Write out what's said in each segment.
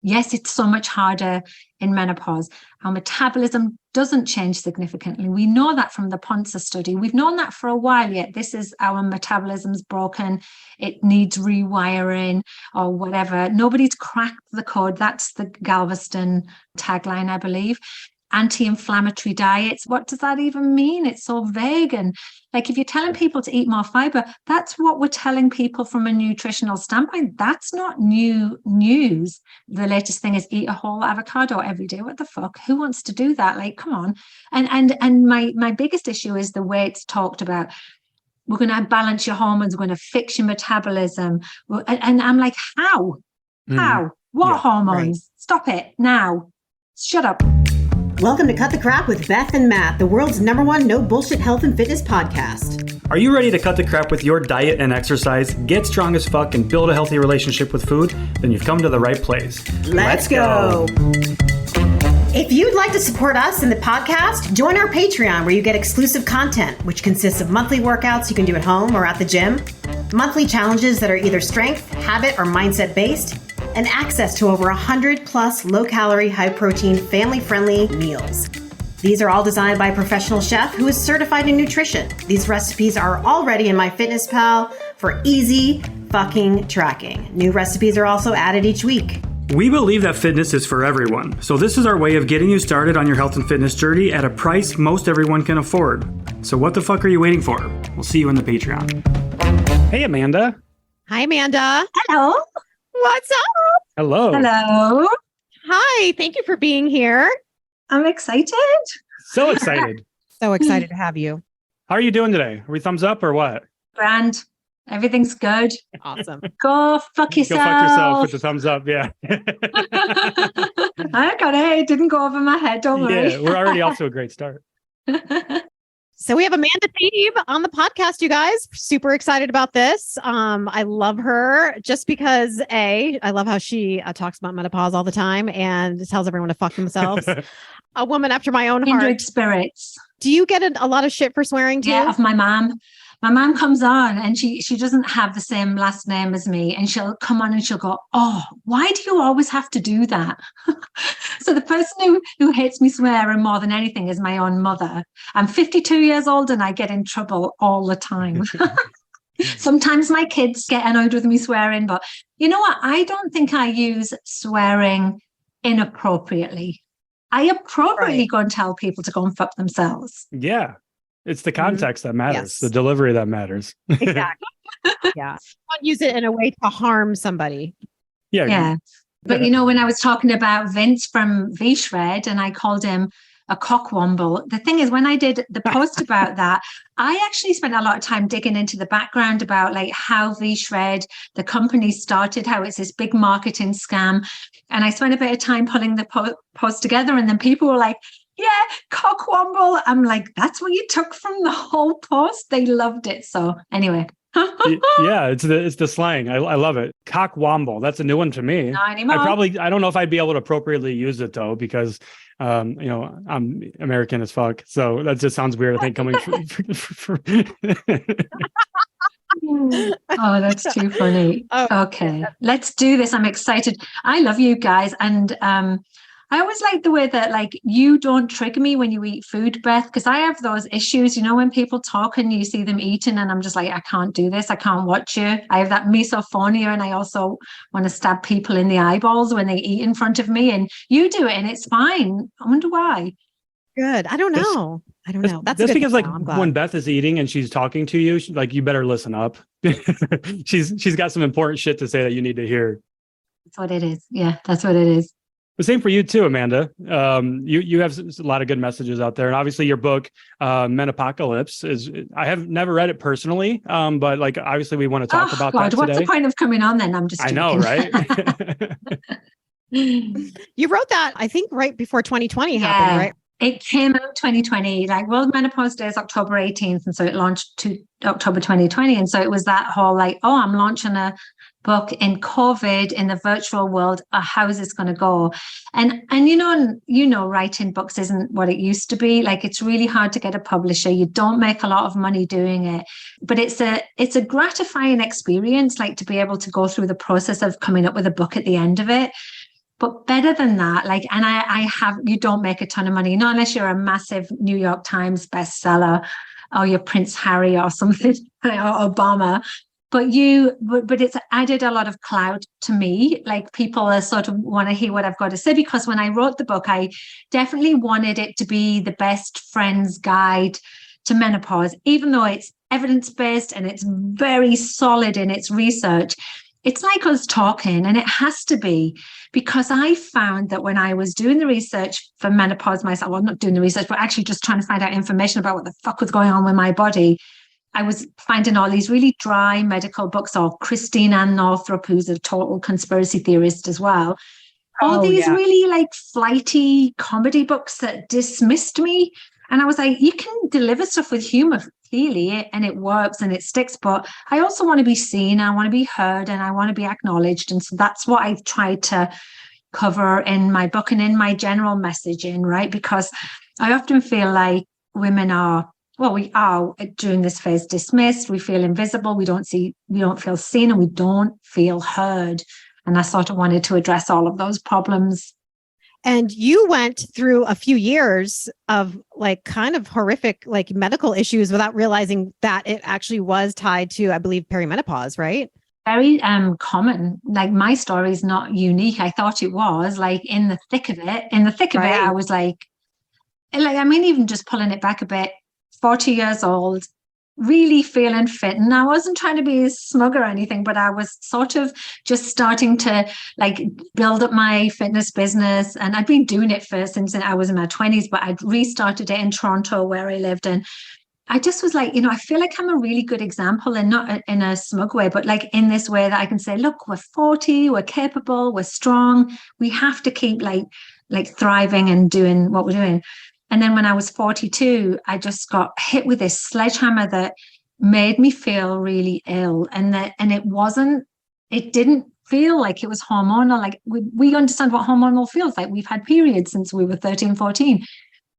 Yes, it's so much harder in menopause. Our metabolism doesn't change significantly. We know that from the Ponza study. We've known that for a while, yet this is our metabolism's broken. It needs rewiring or whatever. Nobody's cracked the code. That's the Galveston tagline, I believe. Anti-inflammatory diets. What does that even mean? It's so vague. And like, if you're telling people to eat more fiber, that's what we're telling people from a nutritional standpoint. That's not new news. The latest thing is eat a whole avocado every day. What the fuck? Who wants to do that? Like, come on. And my biggest issue is the way it's talked about. We're going to balance your hormones. We're going to fix your metabolism. And I'm like, how? How? What hormones? Right. Stop it now. Shut up. Welcome to Cut the Crap with Beth and Matt, the world's #1 no bullshit health and fitness podcast. Are you ready to cut the crap with your diet and exercise, get strong as fuck, and build a healthy relationship with food? Then you've come to the right place. Let's go. If you'd like to support us in the podcast, join our Patreon where you get exclusive content, which consists of monthly workouts you can do at home or at the gym, monthly challenges that are either strength, habit, or mindset based, and access to over 100 plus low-calorie, high-protein, family-friendly meals. These are all designed by a professional chef who is certified in nutrition. These recipes are already in MyFitnessPal for easy fucking tracking. New recipes are also added each week. We believe that fitness is for everyone, so this is our way of getting you started on your health and fitness journey at a price most everyone can afford. So what the fuck are you waiting for? We'll see you in the Patreon. Hey, Amanda. Hi, Amanda. Hello. What's up? Hello. Hello. Hi. Thank you for being here. I'm excited. So excited. So excited to have you. How are you doing today? Are we thumbs up or what? Grand. Everything's good. Awesome. Go fuck yourself. Go fuck yourself with the thumbs up. Yeah. I got it. It didn't go over my head. Don't worry. Yeah, we're already off to a great start. So we have Amanda Thebe on the podcast, you guys. Super excited about this. I love her just because I love how she talks about menopause all the time and tells everyone to fuck themselves. A woman after my own heart. Kindred spirits. Do you get a lot of shit for swearing too? Yeah, of my mom. My mom comes on and she doesn't have the same last name as me. And she'll come on and she'll go, oh, why do you always have to do that? So the person who hates me swearing more than anything is my own mother. I'm 52 years old and I get in trouble all the time. Sometimes my kids get annoyed with me swearing, but you know what? I don't think I use swearing inappropriately. I appropriately go and tell people to go and fuck themselves. Yeah. It's the context that matters, Yes. the delivery that matters. Exactly. Yeah. Don't use it in a way to harm somebody. Yeah. But you know, when I was talking about Vince from V-Shred and I called him a cockwomble, the thing is, when I did the post about that, I actually spent a lot of time digging into the background about like how V-Shred, the company started, how it's this big marketing scam. And I spent a bit of time pulling the post together, and then people were like, yeah, cockwomble. I'm like, that's what you took from the whole post. They loved it. So anyway. Yeah, it's the slang. I love it. Cockwomble. That's a new one to me. Not anymore. I don't know if I'd be able to appropriately use it though, because I'm American as fuck. So that just sounds weird, I think, coming from Oh, that's too funny. Okay, let's do this. I'm excited. I love you guys. And I always like the way that like you don't trigger me when you eat food, Beth, because I have those issues, you know, when people talk and you see them eating and I'm just like, I can't do this. I can't watch you. I have that misophonia, and I also want to stab people in the eyeballs when they eat in front of me, and you do it and it's fine. I wonder why. Good. I don't know. That's because like when Beth is eating and she's talking to you, like, you better listen up. she's got some important shit to say that you need to hear. That's what it is. Yeah, that's what it is. The same for you too, Amanda. You have a lot of good messages out there, and obviously your book, Menopocalypse, is. I have never read it personally, but like obviously we want to talk about that today. What's the point of coming on then? I'm just joking. I know, right? You wrote that, I think, right before 2020 happened, right? It came out 2020, like World Menopause Day is October 18th. And so it launched to October 2020. And so it was that whole like, oh, I'm launching a book in COVID in the virtual world. How is this going to go? And you know, writing books isn't what it used to be. Like, it's really hard to get a publisher. You don't make a lot of money doing it, but it's a gratifying experience, like to be able to go through the process of coming up with a book at the end of it. But better than that, like, and you don't make a ton of money, not unless you're a massive New York Times bestseller or you're Prince Harry or something, or Obama. But it's added a lot of clout to me. Like, people are sort of want to hear what I've got to say, because when I wrote the book, I definitely wanted it to be the best friend's guide to menopause, even though it's evidence-based and it's very solid in its research. It's like us talking, and it has to be, because I found that when I was doing the research for menopause myself, well, not doing the research, but actually just trying to find out information about what the fuck was going on with my body, I was finding all these really dry medical books, or Christine Ann Northrup, who's a total conspiracy theorist as well. All these really like flighty comedy books that dismissed me. And I was like, you can deliver stuff with humor, clearly, and it works and it sticks. But I also want to be seen, I want to be heard, and I want to be acknowledged. And so that's what I've tried to cover in my book and in my general messaging, right? Because I often feel like women are, well, we are during this phase dismissed. We feel invisible. We don't feel seen, and we don't feel heard. And I sort of wanted to address all of those problems. And you went through a few years of like kind of horrific, like medical issues without realizing that it actually was tied to, I believe, perimenopause, right? Very common. Like, my story is not unique. I thought it was, like, in the thick of it. I was like, I mean, even just pulling it back a bit, 40 years old, really feeling fit. And I wasn't trying to be smug or anything, but I was sort of just starting to like build up my fitness business. And I'd been doing it since I was in my 20s, but I'd restarted it in Toronto, where I lived. And I just was like, I feel like I'm a really good example, and not in a smug way, but like in this way that I can say, look, we're 40, we're capable, we're strong. We have to keep like thriving and doing what we're doing. And then when I was 42, I just got hit with this sledgehammer that made me feel really ill. And it didn't feel like it was hormonal. Like, we understand what hormonal feels like. We've had periods since we were 13, 14.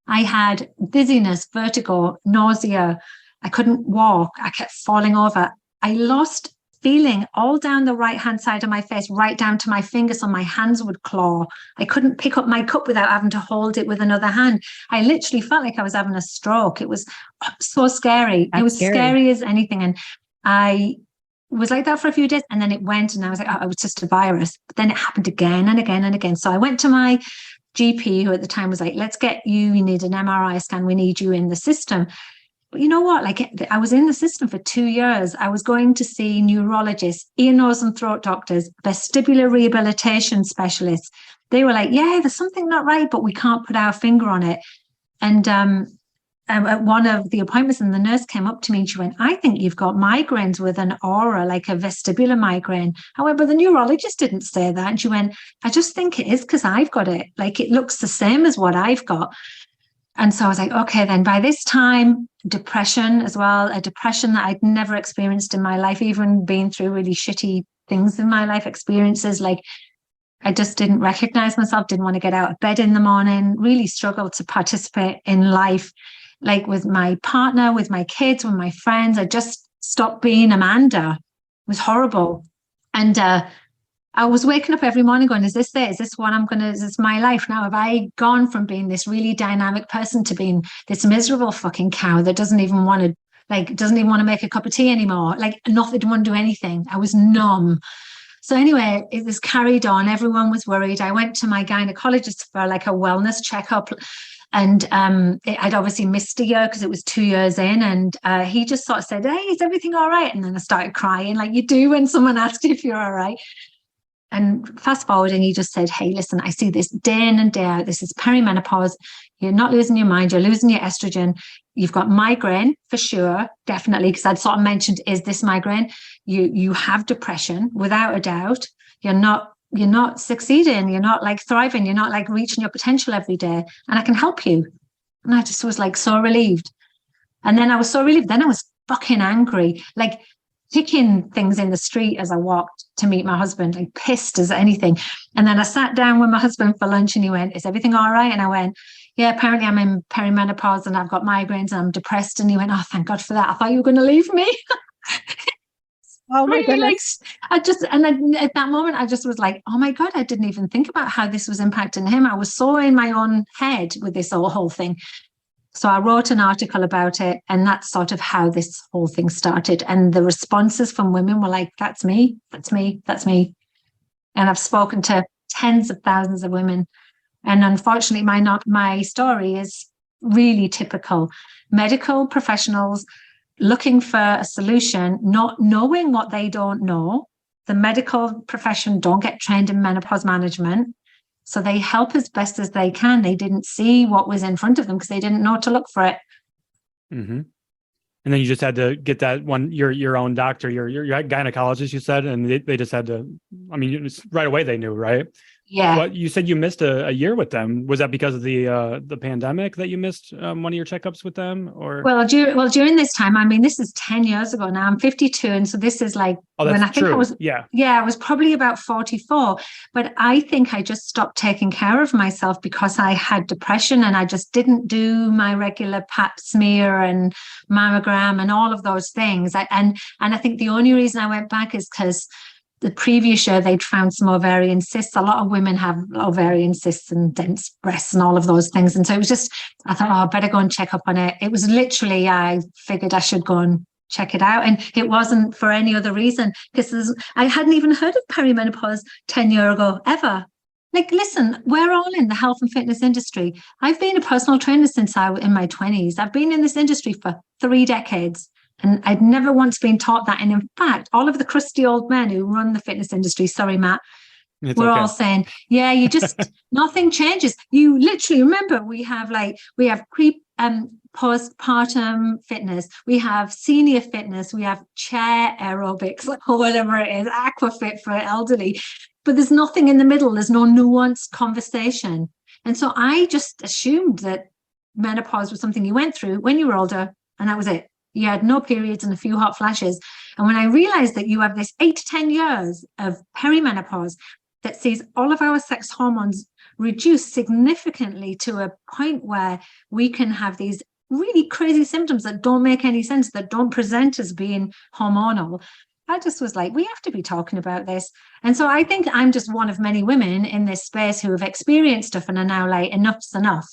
I had dizziness, vertigo, nausea. I couldn't walk. I kept falling over. I lost feeling all down the right-hand side of my face, right down to my fingers, so my hands would claw. I couldn't pick up my cup without having to hold it with another hand. I literally felt like I was having a stroke. It was so scary. It was scary as anything. And I was like that for a few days, and then it went, and I was like, oh, it was just a virus. But then it happened again and again and again. So I went to my GP, who at the time was like, you need an MRI scan. We need you in the system. But you know what? Like, I was in the system for 2 years. I was going to see neurologists, ear, nose, and throat doctors, vestibular rehabilitation specialists. They were like, yeah, there's something not right, but we can't put our finger on it. And at one of the appointments, and the nurse came up to me and she went, I think you've got migraines with an aura, like a vestibular migraine. I went, but the neurologist didn't say that. And she went, I just think it is because I've got it. Like, it looks the same as what I've got. And so I was like, okay, then by this time, depression as well, a depression that I'd never experienced in my life, even been through really shitty things in my life, experiences. Like, I just didn't recognize myself, didn't want to get out of bed in the morning, really struggled to participate in life, like with my partner, with my kids, with my friends. I just stopped being Amanda. It was horrible. And I was waking up every morning going, is this it? Is this what is this my life now? Have I gone from being this really dynamic person to being this miserable fucking cow that doesn't even want to make a cup of tea anymore? Like, nothing, didn't want to do anything. I was numb. So anyway, it was carried on. Everyone was worried. I went to my gynecologist for like a wellness checkup. And I'd obviously missed a year because it was 2 years in. And he just sort of said, hey, is everything all right? And then I started crying, like you do when someone asks if you're all right. And fast forward, and he just said, hey, listen, I see this day in and day out. This is perimenopause. You're not losing your mind. You're losing your estrogen. You've got migraine for sure, definitely, because I'd sort of mentioned, is this migraine? You have depression, without a doubt. You're not succeeding. You're not like thriving. You're not like reaching your potential every day. And I can help you. And I just was like so relieved. And then I was so relieved. Then I was fucking angry, like kicking things in the street as I walked to meet my husband, like pissed as anything. And then I sat down with my husband for lunch, and he went, is everything all right? And I went, yeah, apparently I'm in perimenopause and I've got migraines and I'm depressed. And he went, oh, thank God for that. I thought you were going to leave me. Oh my Really, like, goodness. and then at that moment, I just was like, oh my God, I didn't even think about how this was impacting him. I was so in my own head with this whole thing. So I wrote an article about it, and that's sort of how this whole thing started. And the responses from women were like, that's me, that's me, that's me. And I've spoken to tens of thousands of women. And unfortunately, my story is really typical. Medical professionals looking for a solution, not knowing what they don't know. The medical profession don't get trained in menopause management. So they help as best as they can. They didn't see what was in front of them because they didn't know to look for it. Mm-hmm. And then you just had to get that one, your own doctor, your gynecologist, you said, and they just had to, I mean, right away they knew, right? Yeah. What you said you missed a year with them. Was that because of the pandemic that you missed one of your checkups with them, or? Well, during this time, I mean, this is 10 years ago now. I'm 52. And so this is like when I think true. I was, yeah, I was probably about 44. But I think I just stopped taking care of myself because I had depression and I just didn't do my regular pap smear and mammogram and all of those things. And I think the only reason I went back is because the previous year they'd found some ovarian cysts. A lot of women have ovarian cysts and dense breasts and all of those things. And so it was just, I thought, I better go and check up on it. It was literally, I figured I should go and check it out. And it wasn't for any other reason because I hadn't even heard of perimenopause 10 years ago, ever. Like, listen, we're all in the health and fitness industry. I've been a personal trainer since I was in my 20s. I've been in this industry for 3 decades. And I'd never once been taught that. And in fact, all of the crusty old men who run the fitness industry, sorry, Matt, we're all saying, yeah, you just, nothing changes. You literally remember we have postpartum fitness, we have senior fitness, we have chair aerobics or whatever it is, aquafit for elderly. But there's nothing in the middle. There's no nuanced conversation. And so I just assumed that menopause was something you went through when you were older, and that was it. You had no periods and a few hot flashes. And when I realized that you have this 8 to 10 years of perimenopause that sees all of our sex hormones reduce significantly to a point where we can have these really crazy symptoms that don't make any sense, that don't present as being hormonal, I just was like, we have to be talking about this. And so I think I'm just one of many women in this space who have experienced stuff and are now like, enough's enough.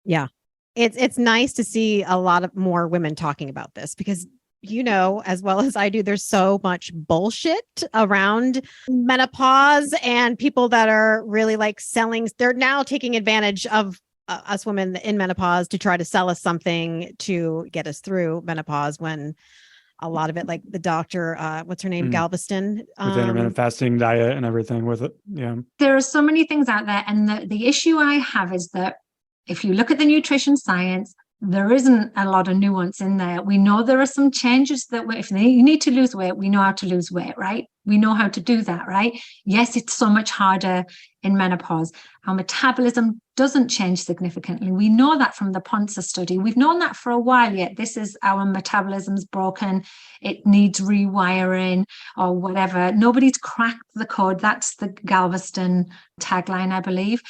Yeah. It's nice to see a lot of more women talking about this because, you know, as well as I do, there's so much bullshit around menopause and people that are really like selling. They're now taking advantage of us women in menopause to try to sell us something to get us through menopause when a lot of it, like the doctor, what's her name? Galveston. With intermittent fasting diet and everything with it. Yeah. There are so many things out there. And the issue I have is that if you look at the nutrition science, there isn't a lot of nuance in there. We know there are some changes that if you need to lose weight, we know how to lose weight, right? We know how to do that, right? Yes, it's so much harder in menopause. Our metabolism doesn't change significantly. We know that from the Ponce study. We've known that for a while yet. This is our metabolism's broken. It needs rewiring or whatever. Nobody's cracked the code. That's the Galveston tagline, I believe.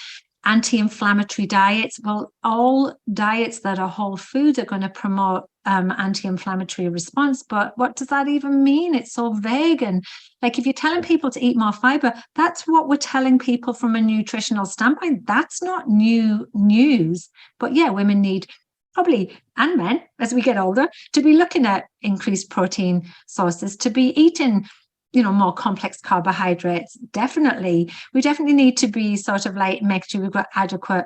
Anti-inflammatory diets. Well, all diets that are whole foods are going to promote anti-inflammatory response. But what does that even mean? It's so vague. And like, if you're telling people to eat more fiber, that's what we're telling people from a nutritional standpoint. That's not new news. But yeah, women need probably, and men as we get older, to be looking at increased protein sources, to be eating more complex carbohydrates. Definitely. We definitely need to be sort of like, make sure we've got adequate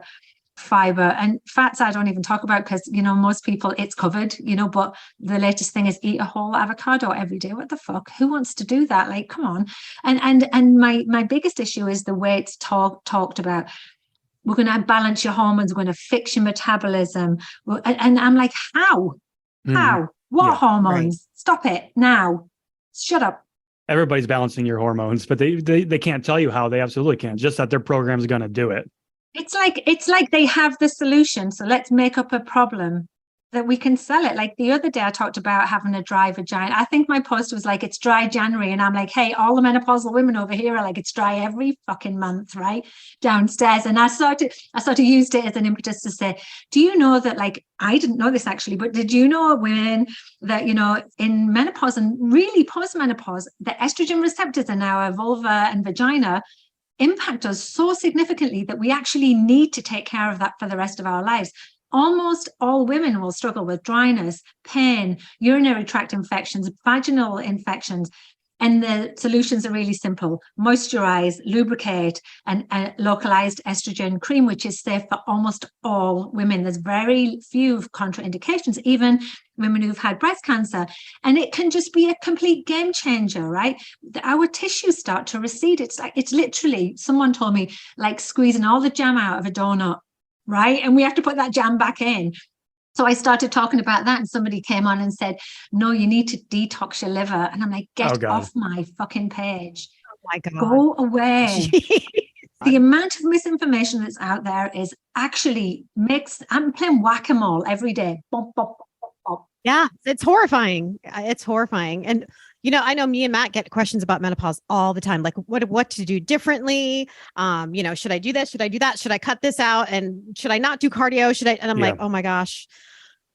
fiber and fats. I don't even talk about because, most people it's covered, but the latest thing is eat a whole avocado every day. What the fuck? Who wants to do that? Like, come on. And my biggest issue is the way it's talked about. We're going to balance your hormones. We're going to fix your metabolism. And I'm like, how? How? What hormones? Right. Stop it now. Shut up. Everybody's balancing your hormones, but they can't tell you how. They absolutely can't. Just that their program's going to do it. It's like they have the solution. So let's make up a problem. that we can sell it. Like the other day I talked about having a dry vagina. I think my post was like, it's dry January. And I'm like, hey, all the menopausal women over here are like, it's dry every fucking month, right? Downstairs. And I sort of used it as an impetus to say, do you know that, like, I didn't know this actually, but did you know women that, you know, in menopause and really post-menopause, the estrogen receptors in our vulva and vagina impact us so significantly that we actually need to take care of that for the rest of our lives. Almost all women will struggle with dryness, pain, urinary tract infections, vaginal infections. And the solutions are really simple. Moisturize, lubricate, and localized estrogen cream, which is safe for almost all women. There's very few contraindications, even women who've had breast cancer. And it can just be a complete game changer, right? Our tissues start to recede. It's literally, someone told me, like squeezing all the jam out of a donut, right? And we have to put that jam back in. So I started talking about that, and somebody came on and said, no, you need to detox your liver. And I'm like, get off my fucking page. Oh my God. Go away. The amount of misinformation that's out there is actually I'm playing whack-a-mole every day. Bop, bop, bop, bop. Yeah, it's horrifying. It's horrifying. And, you know, I know me and Matt get questions about menopause all the time. Like what to do differently? You know, should I do this? Should I do that? Should I cut this out? And should I not do cardio? And I'm like, oh my gosh,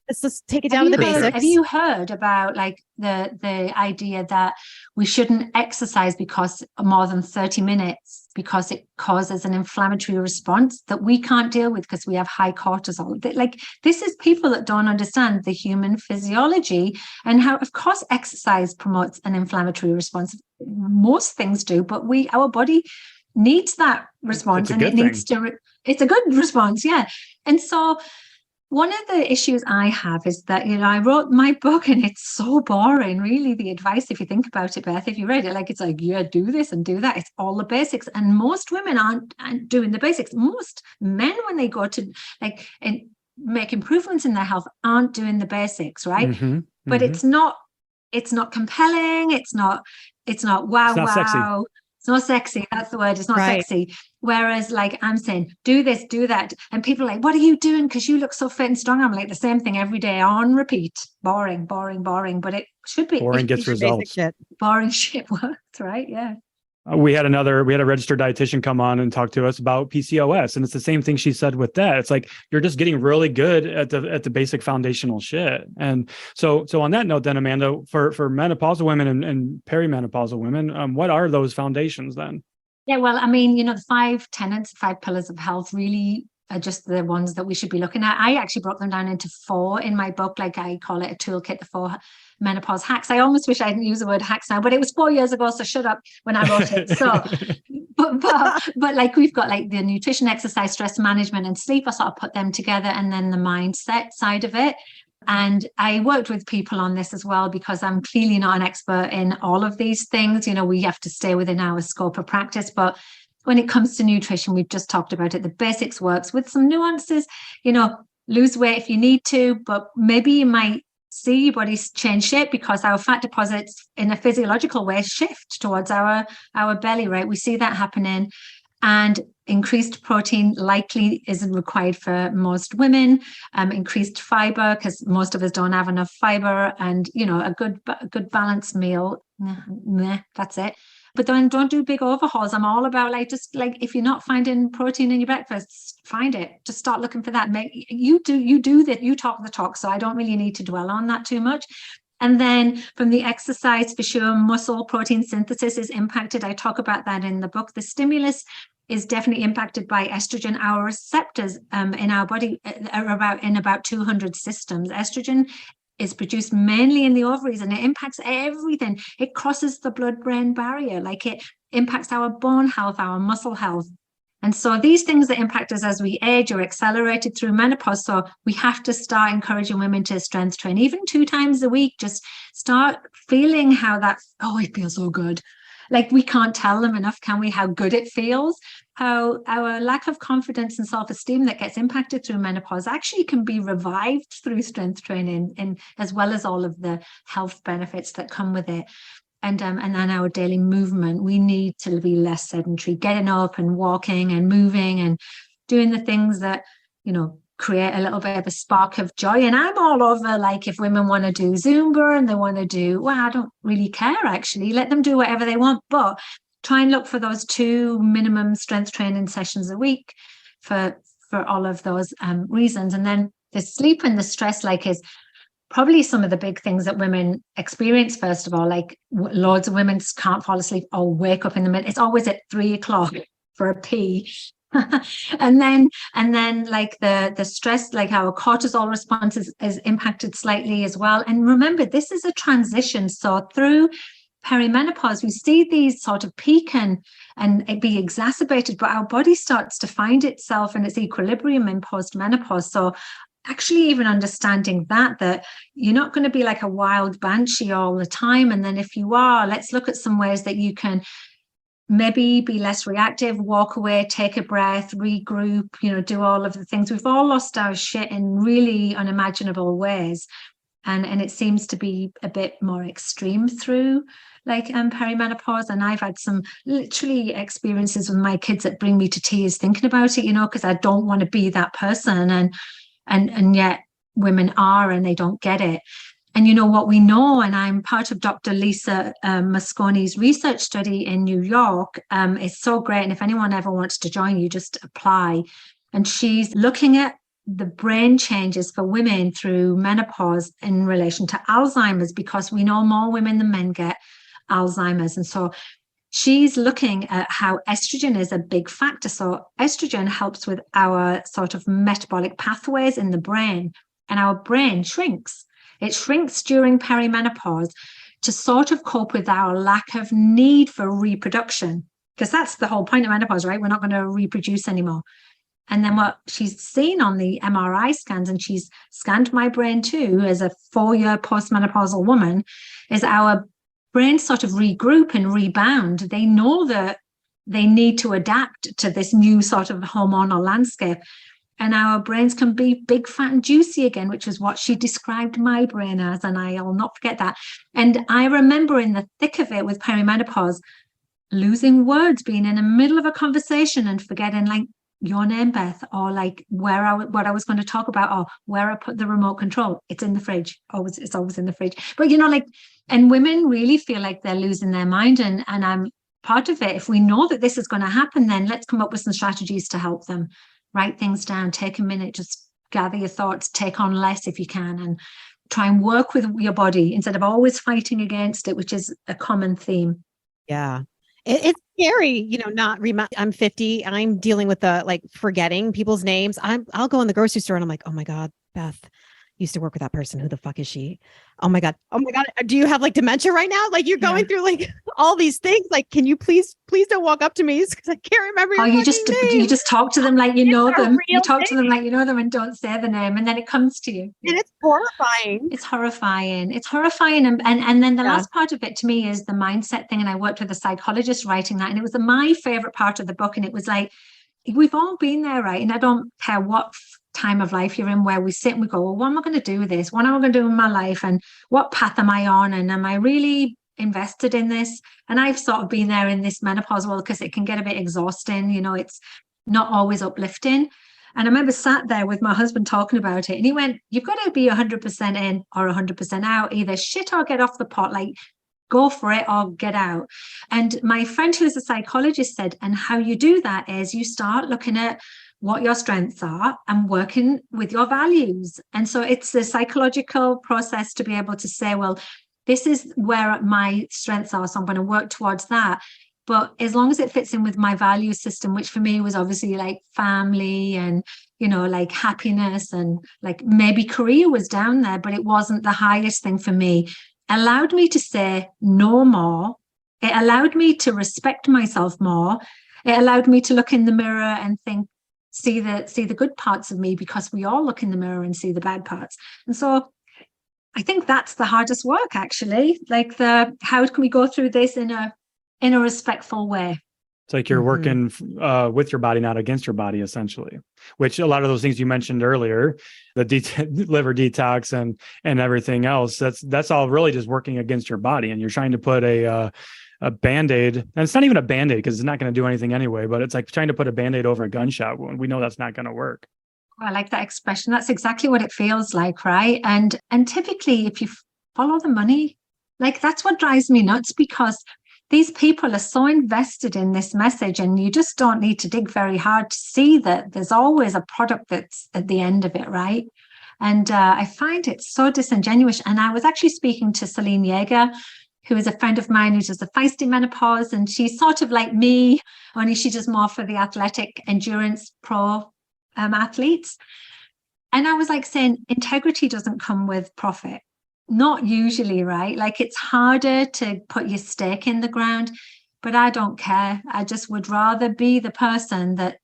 let's just take it down to the basics. Have you heard about like the idea that we shouldn't exercise because more than 30 minutes because it causes an inflammatory response that we can't deal with because we have high cortisol? Like, this is people that don't understand the human physiology and how, of course, exercise promotes an inflammatory response. Most things do, but our body needs that response, and it needs to. It's a good response, yeah. And so one of the issues I have is that, you know, I wrote my book and it's so boring, really, the advice, if you think about it, Beth. If you read it, like, it's like, yeah, do this and do that. It's all the basics. And most women aren't doing the basics. Most men, when they go to like and make improvements in their health, aren't doing the basics, right? Mm-hmm, but mm-hmm. it's not compelling. It's not wow, Sexy. It's not sexy. That's the word. It's not sexy. Whereas, like, I'm saying, do this, do that. And people are like, what are you doing? Because you look so fit and strong. I'm like, the same thing every day on repeat. Boring, boring, boring. But it should be. Boring gets results. Boring shit works, right? Yeah. We had a registered dietitian come on and talk to us about PCOS. And it's the same thing she said with that. It's like, you're just getting really good at the basic foundational shit. And so on that note, then, Amanda, for menopausal women and perimenopausal women, what are those foundations then? Yeah, well, I mean, you know, the 5 tenets, 5 pillars of health really are just the ones that we should be looking at. I actually broke them down into 4 in my book. Like, I call it a toolkit, the 4 menopause hacks. I almost wish I didn't use the word hacks now, but it was 4 years ago, so shut up when I wrote it. So, but like, we've got like the nutrition, exercise, stress management, and sleep. I sort of put them together, and then the mindset side of it. And I worked with people on this as well, because I'm clearly not an expert in all of these things. You know, we have to stay within our scope of practice. But when it comes to nutrition, we've just talked about it. The basics works with some nuances. You know, lose weight if you need to, but maybe you might see your body change shape because our fat deposits in a physiological way shift towards our belly, right? We see that happening. And increased protein likely isn't required for most women. Increased fiber, because most of us don't have enough fiber, and, you know, a good balanced meal. That's it. But then don't do big overhauls. I'm all about, like, just like, if you're not finding protein in your breakfast, find it. Just start looking for that. You do that. You talk the talk. So I don't really need to dwell on that too much. And then from the exercise, for sure, muscle protein synthesis is impacted. I talk about that in the book. The stimulus is definitely impacted by estrogen. Our receptors in our body are in about 200 systems. Estrogen is produced mainly in the ovaries, and it impacts everything. It crosses the blood-brain barrier. Like, it impacts our bone health, our muscle health. And so these things that impact us as we age are accelerated through menopause. So we have to start encouraging women to strength train, even 2 times a week. Just start feeling how it feels so good. Like, we can't tell them enough, can we, how good it feels, how our lack of confidence and self-esteem that gets impacted through menopause actually can be revived through strength training, and as well as all of the health benefits that come with it. And then our daily movement, we need to be less sedentary, getting up and walking and moving and doing the things that, you know, create a little bit of a spark of joy. And I'm all over, like, if women want to do Zumba and they want to do, well, I don't really care, actually. Let them do whatever they want, but try and look for those 2 minimum strength training sessions a week for all of those reasons. And then the sleep and the stress, like, is probably some of the big things that women experience. First of all, like, loads of women can't fall asleep or wake up in the middle. It's always at 3 o'clock for a pee. and then like the stress, like our cortisol response is impacted slightly as well. And remember, this is a transition. So through perimenopause, we see these sort of peak and it be exacerbated, but our body starts to find itself in its equilibrium in post-menopause. So actually even understanding that you're not going to be like a wild banshee all the time. And then if you are, let's look at some ways that you can maybe be less reactive, walk away, take a breath, regroup, do all of the things. We've all lost our shit in really unimaginable ways. And it seems to be a bit more extreme through like perimenopause. And I've had some literally experiences with my kids that bring me to tears thinking about it, because I don't want to be that person. And yet women are, and they don't get it. And what we know, and I'm part of Dr. Lisa Mosconi's research study in New York. It's so great. And if anyone ever wants to join, you just apply. And she's looking at the brain changes for women through menopause in relation to Alzheimer's, because we know more women than men get Alzheimer's. And so she's looking at how estrogen is a big factor. So estrogen helps with our sort of metabolic pathways in the brain, and our brain shrinks. It shrinks during perimenopause to sort of cope with our lack of need for reproduction, because that's the whole point of menopause, right? We're not going to reproduce anymore. And then what she's seen on the MRI scans, and she's scanned my brain too, as a 4-year postmenopausal woman, is our brains sort of regroup and rebound. They know that they need to adapt to this new sort of hormonal landscape. And our brains can be big, fat, and juicy again, which is what she described my brain as. And I'll not forget that. And I remember in the thick of it with perimenopause, losing words, being in the middle of a conversation and forgetting, like, your name, Beth, or like what I was going to talk about, or where I put the remote control. It's in the fridge. It's always in the fridge. But and women really feel like they're losing their mind. And I'm part of it. If we know that this is going to happen, then let's come up with some strategies to help them. Write things down, take a minute, just gather your thoughts, take on less if you can, and try and work with your body instead of always fighting against it, which is a common theme. Yeah. It's scary, I'm 50. I'm dealing with forgetting people's names. I'll go in the grocery store and I'm like, oh my God, Beth used to work with that person. Who the fuck is she? Oh my God. Do you have like dementia right now? Like you're going through like all these things. Like, can you please don't walk up to me because I can't remember your you just talk to them like you know them. You talk to them like you know them and don't say the name, and then it comes to you. And it's horrifying. It's horrifying. And then the last part of it to me is the mindset thing. And I worked with a psychologist writing that, and it was my favorite part of the book. And it was like, we've all been there, right? And I don't care what time of life you're in, where we sit and we go, well, what am I going to do with this? What am I going to do in my life? And what path am I on? And am I really invested in this? And I've sort of been there in this menopause world, because it can get a bit exhausting. It's not always uplifting. And I remember sat there with my husband talking about it, and he went, you've got to be 100% in or 100% out, either shit or get off the pot, like go for it or get out. And my friend who's a psychologist said, and how you do that is you start looking at what your strengths are and working with your values. And so it's a psychological process to be able to say, well, this is where my strengths are, so I'm going to work towards that. But as long as it fits in with my value system, which for me was obviously like family and, like happiness, and like maybe career was down there, but it wasn't the highest thing for me. Allowed me to say no more. It allowed me to respect myself more. It allowed me to look in the mirror and think, see the good parts of me, because we all look in the mirror and see the bad parts. And so I think that's the hardest work, actually. Like how can we go through this in a respectful way? It's like you're working with your body, not against your body, essentially, which a lot of those things you mentioned earlier, the liver detox and everything else, that's all really just working against your body. And you're trying to put a Band-Aid, and it's not even a Band-Aid because it's not going to do anything anyway, but it's like trying to put a Band-Aid over a gunshot wound. We know that's not going to work. I like that expression. That's exactly what it feels like, right? And typically, if you follow the money, like that's what drives me nuts, because these people are so invested in this message, and you just don't need to dig very hard to see that there's always a product that's at the end of it, right? And I find it so disingenuous. And I was actually speaking to Celine Yeager, who is a friend of mine who does a feisty menopause, and she's sort of like me, only she does more for the athletic endurance pro athletes. And I was like saying, integrity doesn't come with profit. Not usually, right? Like it's harder to put your stake in the ground, but I don't care. I just would rather be the person that,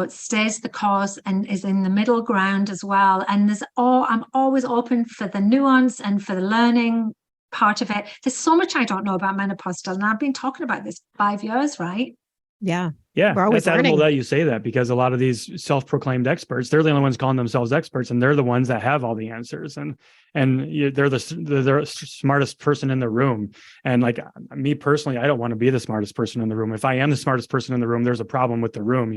stays the course and is in the middle ground as well. And I'm always open for the nuance and for the learning part of it. There's so much I don't know about menopause still, and I've been talking about this 5 years, right? Yeah. Yeah, We're always it's admirable learning. that you say that, because a lot of these self-proclaimed experts, they're the only ones calling themselves experts, and they're the ones that have all the answers, and they're the smartest person in the room. And like me personally, I don't want to be the smartest person in the room. If I am the smartest person in the room, there's a problem with the room.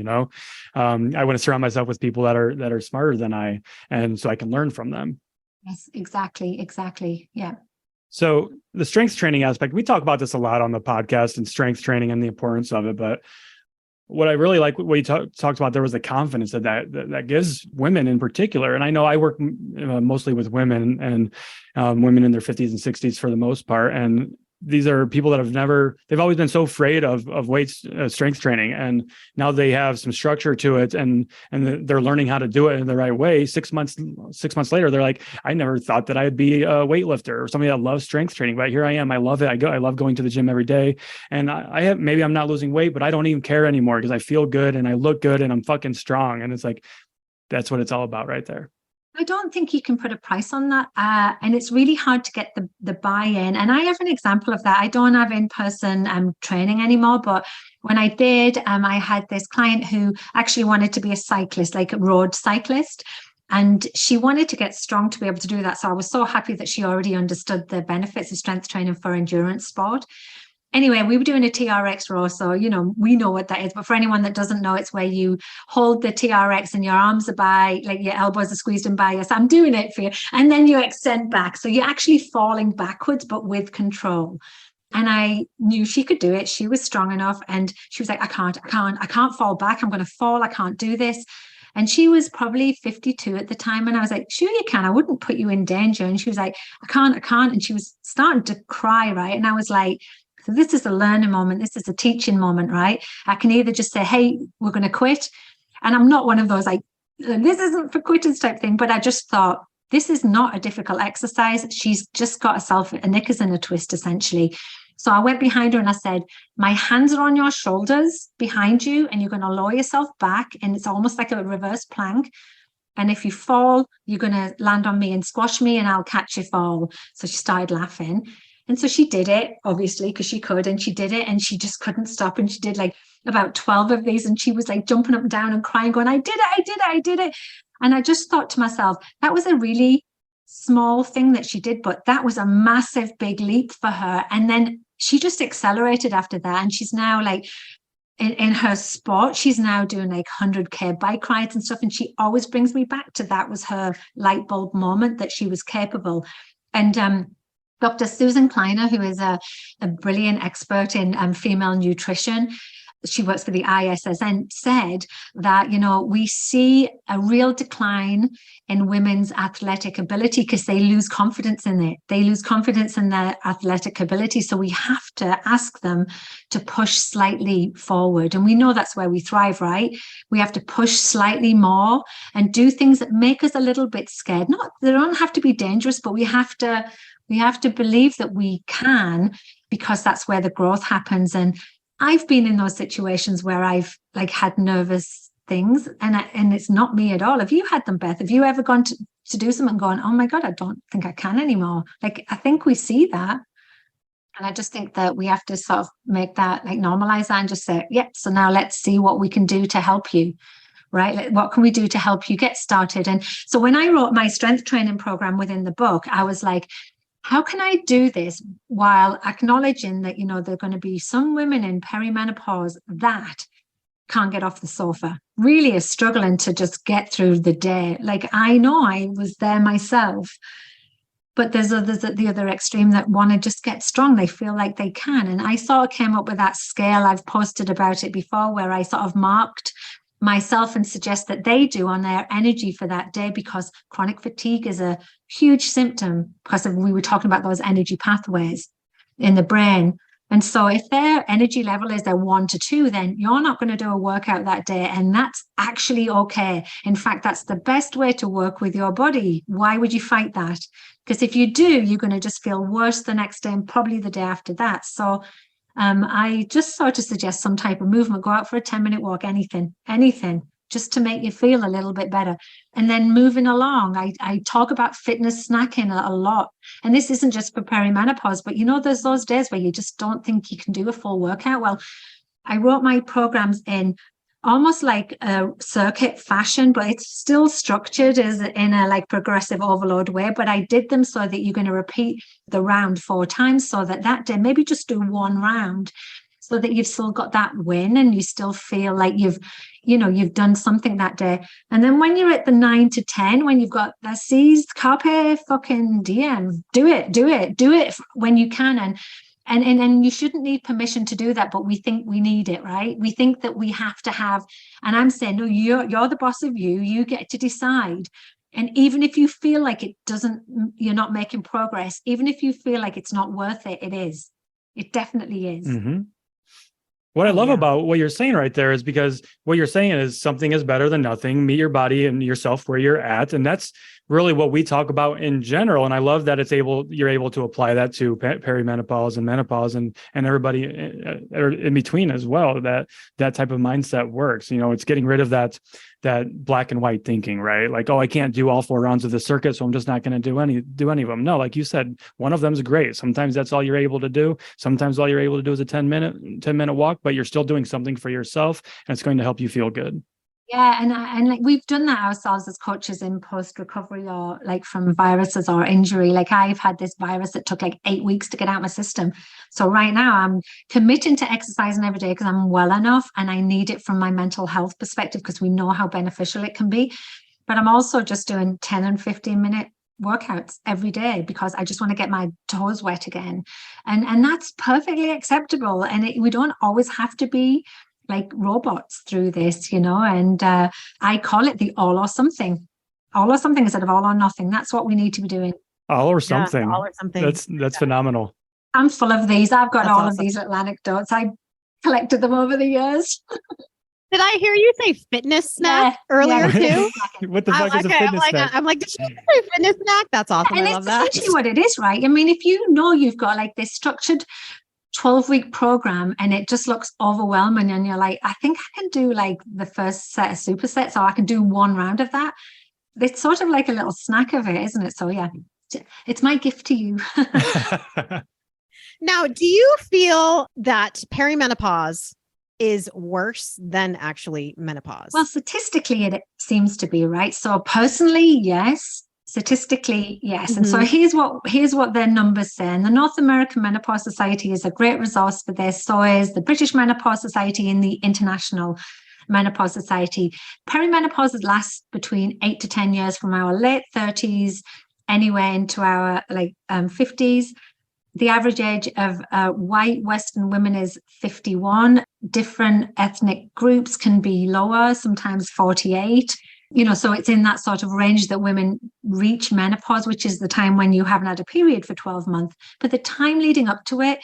I want to surround myself with people that are smarter than I, and so I can learn from them. Yes, exactly. Yeah. So the strength training aspect, we talk about this a lot on the podcast, and strength training and the importance of it. But what I really like, what you talked about, there was the confidence that gives women in particular. And I know I work mostly with women, and women in their 50s and 60s for the most part. And these are people that they've always been so afraid of weights, strength training. And now they have some structure to it, and they're learning how to do it in the right way. 6 months later, they're like, I never thought that I'd be a weightlifter or somebody that loves strength training, but here I am. I love it. I love going to the gym every day. And maybe I'm not losing weight, but I don't even care anymore, because I feel good and I look good and I'm fucking strong. And it's like, that's what it's all about right there. I don't think you can put a price on that. And it's really hard to get the buy-in. And I have an example of that. I don't have in-person training anymore, but when I did, I had this client who actually wanted to be a cyclist, like a road cyclist. And she wanted to get strong to be able to do that. So I was so happy that she already understood the benefits of strength training for endurance sport. Anyway, we were doing a TRX row, so we know what that is. But for anyone that doesn't know, it's where you hold the TRX and your arms are by, like your elbows are squeezed in by you. So I'm doing it for you, and then you extend back, so you're actually falling backwards, but with control. And I knew she could do it. She was strong enough, and she was like, I can't fall back. I'm going to fall. I can't do this. And she was probably 52 at the time. And I was like, sure you can. I wouldn't put you in danger. And she was like, I can't. And she was starting to cry, right? And I was like, so this is a learning moment. This is a teaching moment, right? I can either just say, hey, we're going to quit. And I'm not one of those, like, this isn't for quitters type thing. But I just thought, this is not a difficult exercise. She's just got herself a knickers in a twist, essentially. So I went behind her and I said, my hands are on your shoulders behind you, and you're going to lower yourself back. And it's almost like a reverse plank. And if you fall, you're going to land on me and squash me, and I'll catch you fall. So she started laughing. And so she did it, obviously, because she could, and she did it, and she just couldn't stop. And she did like about 12 of these, and she was like jumping up and down and crying, going, I did it. And I just thought to myself, that was a really small thing that she did, but that was a massive, big leap for her. And then she just accelerated after that. And she's now like, in her sport, she's now doing like 100K bike rides and stuff. And she always brings me back to that was her light bulb moment, that she was capable. And Dr. Susan Kleiner, who is a brilliant expert in female nutrition, she works for the ISSN, said that, we see a real decline in women's athletic ability because they lose confidence in it. They lose confidence in their athletic ability. So we have to ask them to push slightly forward. And we know that's where we thrive, right? We have to push slightly more and do things that make us a little bit scared. They don't have to be dangerous, but we have to believe that we can, because that's where the growth happens. And I've been in those situations where I've like had nervous things, and it's not me at all. Have you had them, Beth? Have you ever gone to do something and gone, oh my God, I don't think I can anymore? Like, I think we see that. And I just think that we have to sort of make that, like, normalize that and just say, yep, so now let's see what we can do to help you. Right? Like, what can we do to help you get started? And so when I wrote my strength training program within the book, I was like, how can I do this while acknowledging that, there are going to be some women in perimenopause that can't get off the sofa, really is struggling to just get through the day. Like, I know I was there myself, but there's others at the other extreme that want to just get strong. They feel like they can. And I sort of came up with that scale. I've posted about it before, where I sort of marked myself and suggest that they do on their energy for that day, because chronic fatigue is a huge symptom, because we were talking about those energy pathways in the brain. And so if their energy level is a 1 to 2, then you're not going to do a workout that day. And that's actually okay. In fact, that's the best way to work with your body. Why would you fight that? Because if you do, you're going to just feel worse the next day and probably the day after that. So I just sort of suggest some type of movement. Go out for a 10-minute walk, anything, just to make you feel a little bit better. And then moving along, I talk about fitness snacking a lot. And this isn't just for perimenopause, but there's those days where you just don't think you can do a full workout. Well, I wrote my programs in almost like a circuit fashion, but it's still structured as in a like progressive overload way. But I did them so that you're going to repeat the round 4 times, so that day, maybe just do 1 round, so that you've still got that win and you still feel like you've done something that day. And then when you're at the 9 to 10, when you've got the C's, carpe fucking diem, do it when you can. And you shouldn't need permission to do that, but we think we need it, right? We think that we have to have, and I'm saying, no, you're the boss of you. You get to decide. And even if you feel like you're not making progress, even if you feel like it's not worth it, it is. It definitely is. Mm-hmm. What I love about what you're saying right there is, because what you're saying is something is better than nothing. Meet your body and yourself where you're at. And that's really what we talk about in general. And I love that you're able to apply that to perimenopause and menopause and everybody in between as well, that type of mindset works. It's getting rid of that black and white thinking, right? Like, oh, I can't do all 4 rounds of the circuit, so I'm just not going to do any of them. No, like you said, one of them is great. Sometimes that's all you're able to do. Sometimes all you're able to do is a 10-minute walk, but you're still doing something for yourself, and it's going to help you feel good. Yeah, and like we've done that ourselves as coaches in post-recovery, or like from viruses or injury. Like, I've had this virus that took like 8 weeks to get out of my system. So right now I'm committing to exercising every day because I'm well enough and I need it from my mental health perspective, because we know how beneficial it can be. But I'm also just doing 10 and 15-minute workouts every day because I just want to get my toes wet again. And that's perfectly acceptable. And we don't always have to be like robots through this, and I call it the all or something instead of all or nothing. That's what we need to be doing. All or something. Yeah, all or something. That's phenomenal. I'm full of these. I've got all awesome. of these little anecdotes. I collected them over the years. Did I hear you say fitness snack earlier too? What the fuck is a fitness snack? I'm like, did she say fitness snack? That's awesome. And I love it's that. essentially what it is, right? I mean, if you've got like this structured 12-week program and it just looks overwhelming and you're like, I think I can do like the first set of supersets, or I can do 1 round of that. It's sort of like a little snack of it, isn't it? So yeah, it's my gift to you. Now, do you feel that perimenopause is worse than actually menopause? Well, statistically, it seems to be, right? So personally, yes. Statistically, yes. And so here's what their numbers say. And the North American Menopause Society is a great resource for this. So is the British Menopause Society and the International Menopause Society. Perimenopause lasts between 8 to 10 years, from our late 30s anywhere into our 50s. The average age of white Western women is 51. Different ethnic groups can be lower, sometimes 48. So it's in that sort of range that women reach menopause, which is the time when you haven't had a period for 12 months. But the time leading up to it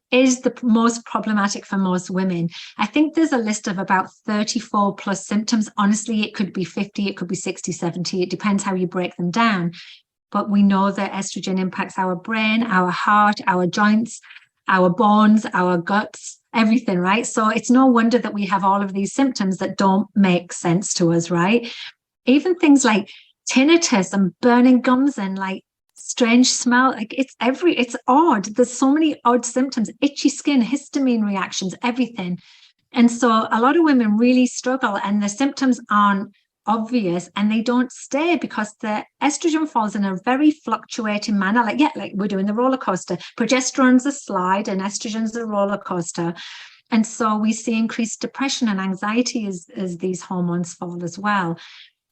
is the most problematic for most women. I think there's a list of about 34 plus symptoms. Honestly, it could be 50, it could be 60, 70. It depends how you break them down. But we know that estrogen impacts our brain, our heart, our joints, our bones, our guts, everything, right? So it's no wonder that we have all of these symptoms that don't make sense to us, right? Even things like tinnitus and burning gums and like strange smell, like it's odd. There's so many odd symptoms, itchy skin, histamine reactions, everything. And so a lot of women really struggle, and the symptoms aren't obvious and they don't stay because the estrogen falls in a very fluctuating manner. Like we're doing the roller coaster. Progesterone's a slide and estrogen's a roller coaster. And so we see increased depression and anxiety as these hormones fall as well.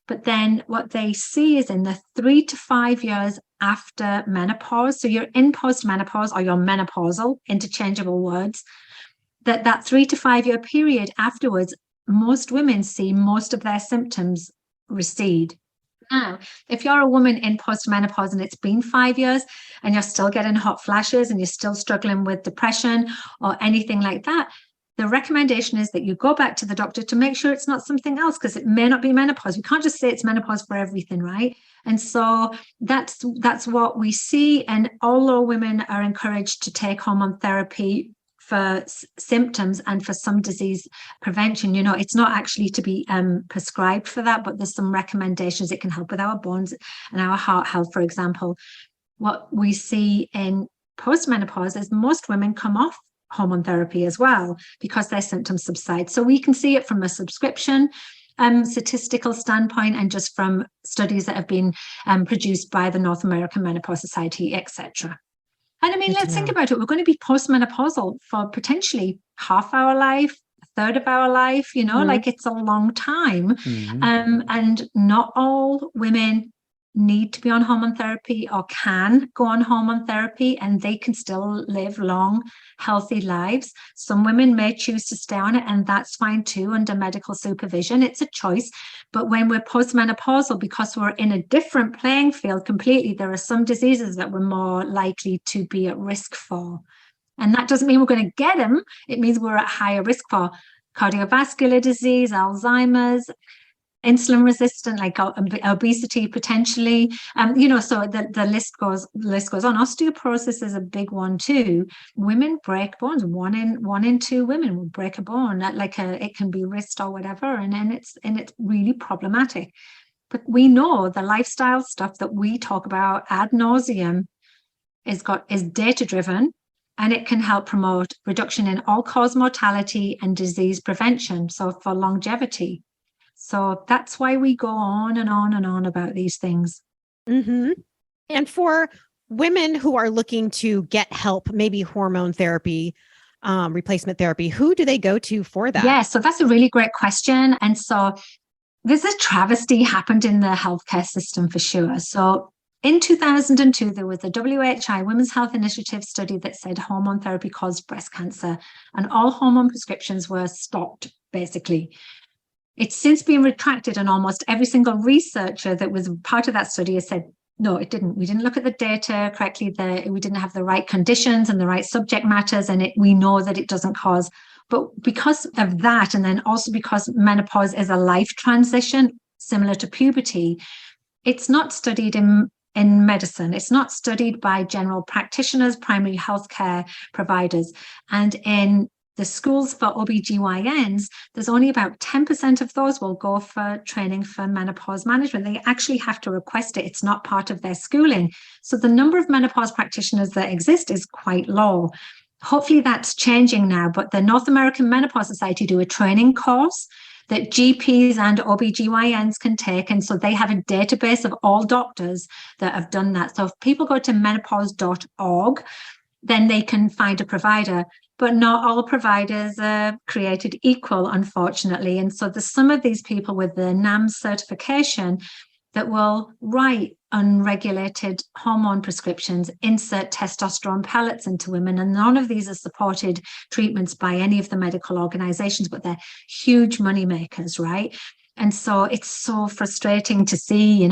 But then what they see is in the 3 to 5 years after menopause, so you're in postmenopause or you're menopausal, interchangeable words, that 3 to 5 year period afterwards, most women see most of their symptoms recede. Now, if you're a woman in postmenopause and it's been 5 years and you're still getting hot flashes and you're still struggling with depression or anything like that, the recommendation is that you go back to the doctor to make sure it's not something else, because it may not be menopause. We can't just say it's menopause for everything, right? And so that's what we see. And although women are encouraged to take hormone therapy for symptoms and for some disease prevention, it's not actually to be prescribed for that, but there's some recommendations. It can help with our bones and our heart health, for example. What we see in postmenopause is most women come off hormone therapy as well because their symptoms subside. So we can see it from a subscription statistical standpoint and just from studies that have been produced by the North American Menopause Society, etc. And I mean, let's think about it. We're going to be postmenopausal for potentially half our life, a third of our life, like it's a long time. And not all women need to be on hormone therapy or can go on hormone therapy, and they can still live long, healthy lives. Some women may choose to stay on it, and that's fine too under medical supervision. It's a choice. But when we're postmenopausal, because we're in a different playing field completely, there are some diseases that we're more likely to be at risk for. And that doesn't mean we're going to get them. It means we're at higher risk for cardiovascular disease, Alzheimer's, insulin resistant, like obesity potentially, so the list goes on. Osteoporosis is a big one too. Women break bones. One in two women will break a bone, it can be wrist or whatever, and it's really problematic. But we know the lifestyle stuff that we talk about ad nauseum is data driven, and it can help promote reduction in all-cause mortality and disease prevention, so for longevity. So that's why we go on and on and on about these things. And for women who are looking to get help, maybe hormone therapy, replacement therapy, who do they go to for that? Yeah, so that's a really great question. And so there's a travesty happened in the healthcare system for sure. So in 2002, there was a WHI Women's Health Initiative study that said hormone therapy caused breast cancer, and all hormone prescriptions were stopped, basically. It's since been retracted, and almost every single researcher that was part of that study has said, no, it didn't. We didn't look at the data correctly. We didn't have the right conditions and the right subject matters, and we know that it doesn't cause. But because of that, and then also because menopause is a life transition similar to puberty, it's not studied in medicine. It's not studied by general practitioners, primary healthcare providers. And in the schools for OBGYNs, there's only about 10% of those will go for training for menopause management. They actually have to request it. It's not part of their schooling. So the number of menopause practitioners that exist is quite low. Hopefully that's changing now, but the North American Menopause Society do a training course that GPs and OBGYNs can take. And so they have a database of all doctors that have done that. So if people go to menopause.org, then they can find a provider. But not all providers are created equal, unfortunately. And so there's some of these people with the NAMS certification that will write unregulated hormone prescriptions, insert testosterone pellets into women. And none of these are supported treatments by any of the medical organizations, but they're huge money makers, right? And so it's so frustrating to see,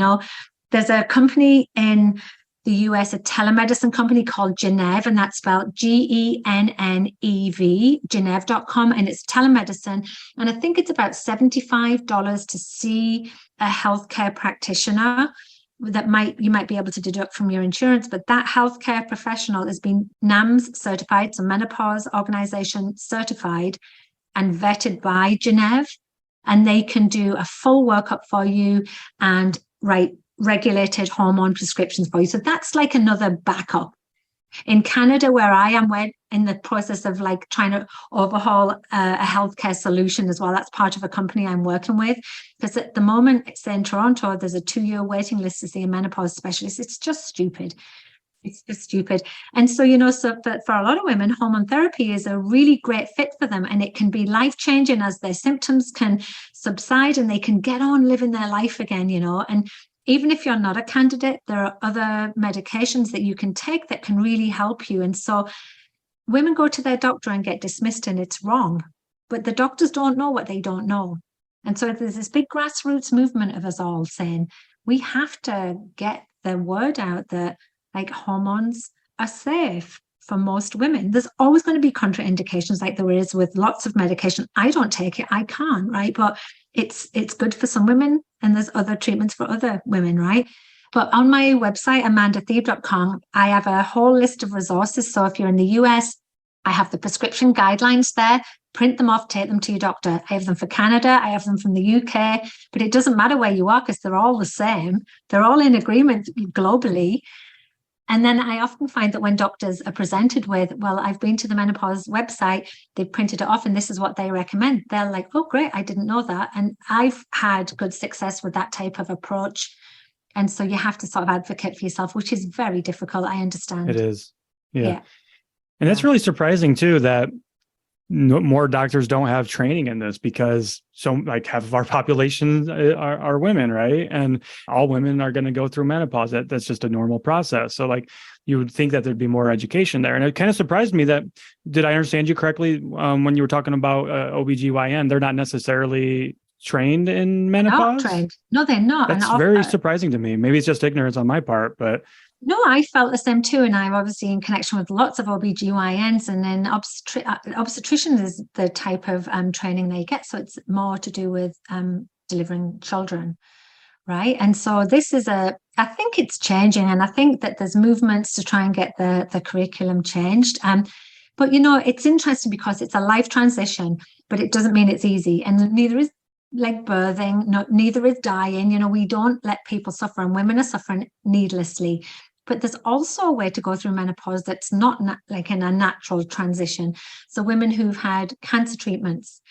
there's a company in the US, a telemedicine company called Genev, and that's spelled Gennev, Genev.com, and it's telemedicine. And I think it's about $75 to see a healthcare practitioner that you might be able to deduct from your insurance, but that healthcare professional has been NAMS certified, so Menopause Organization certified and vetted by Genev, and they can do a full workup for you and write regulated hormone prescriptions for you. So that's like another backup. In Canada, where I am, we're in the process of trying to overhaul a healthcare solution as well. That's part of a company I'm working with, because at the moment, it's in Toronto, there's a 2-year waiting list to see a menopause specialist. It's just stupid. It's just stupid. And so, so for a lot of women, hormone therapy is a really great fit for them. And it can be life-changing as their symptoms can subside and they can get on living their life again, And even if you're not a candidate, there are other medications that you can take that can really help you. And so women go to their doctor and get dismissed, and it's wrong. But the doctors don't know what they don't know. And so there's this big grassroots movement of us all saying, we have to get the word out that like hormones are safe for most women. There's always going to be contraindications like there is with lots of medication. I don't take it. I can't, right? But it's good for some women, and there's other treatments for other women, right? But on my website, amandathebe.com, I have a whole list of resources. So if you're in the US, I have the prescription guidelines there. Print them off, take them to your doctor. I have them for Canada. I have them from the UK. But it doesn't matter where you are because they're all the same. They're all in agreement globally. And then I often find that when doctors are presented with, well, I've been to the Menopause website, they've printed it off and this is what they recommend. They're like, oh, great, I didn't know that. And I've had good success with that type of approach. And so you have to sort of advocate for yourself, which is very difficult. I understand. It is. Yeah. And that's really surprising too, that more doctors don't have training in this, because half of our population are women, right? And all women are going to go through menopause. That's just a normal process. So you would think that there'd be more education there. And it kind of surprised me that, did I understand you correctly when you were talking about OBGYN, they're not necessarily trained in menopause? Not trained. No, they're not. That's very surprising to me. Maybe it's just ignorance on my part, but... No, I felt the same too. And I'm obviously in connection with lots of OBGYNs, and then obstetrician is the type of training they get. So it's more to do with delivering children, right? And so this is I think it's changing, and I think that there's movements to try and get the curriculum changed. But, it's interesting because it's a life transition, but it doesn't mean it's easy. And neither is like birthing, neither is dying. We don't let people suffer, and women are suffering needlessly. But there's also a way to go through menopause that's not like in a natural transition. So women who've had cancer treatments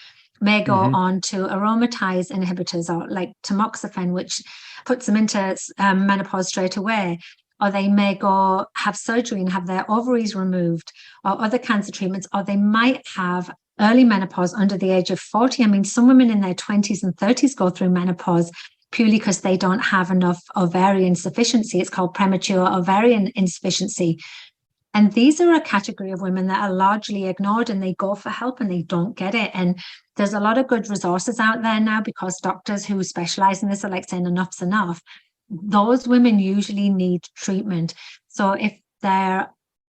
may go on to aromatase inhibitors, or like tamoxifen, which puts them into menopause straight away. Or they may go have surgery and have their ovaries removed, or other cancer treatments, or they might have early menopause under the age of 40. I mean, some women in their 20s and 30s go through menopause purely because they don't have enough ovarian sufficiency. It's called premature ovarian insufficiency. And these are a category of women that are largely ignored, and they go for help and they don't get it. And there's a lot of good resources out there now, because doctors who specialize in this are like saying enough's enough. Those women usually need treatment. So if they're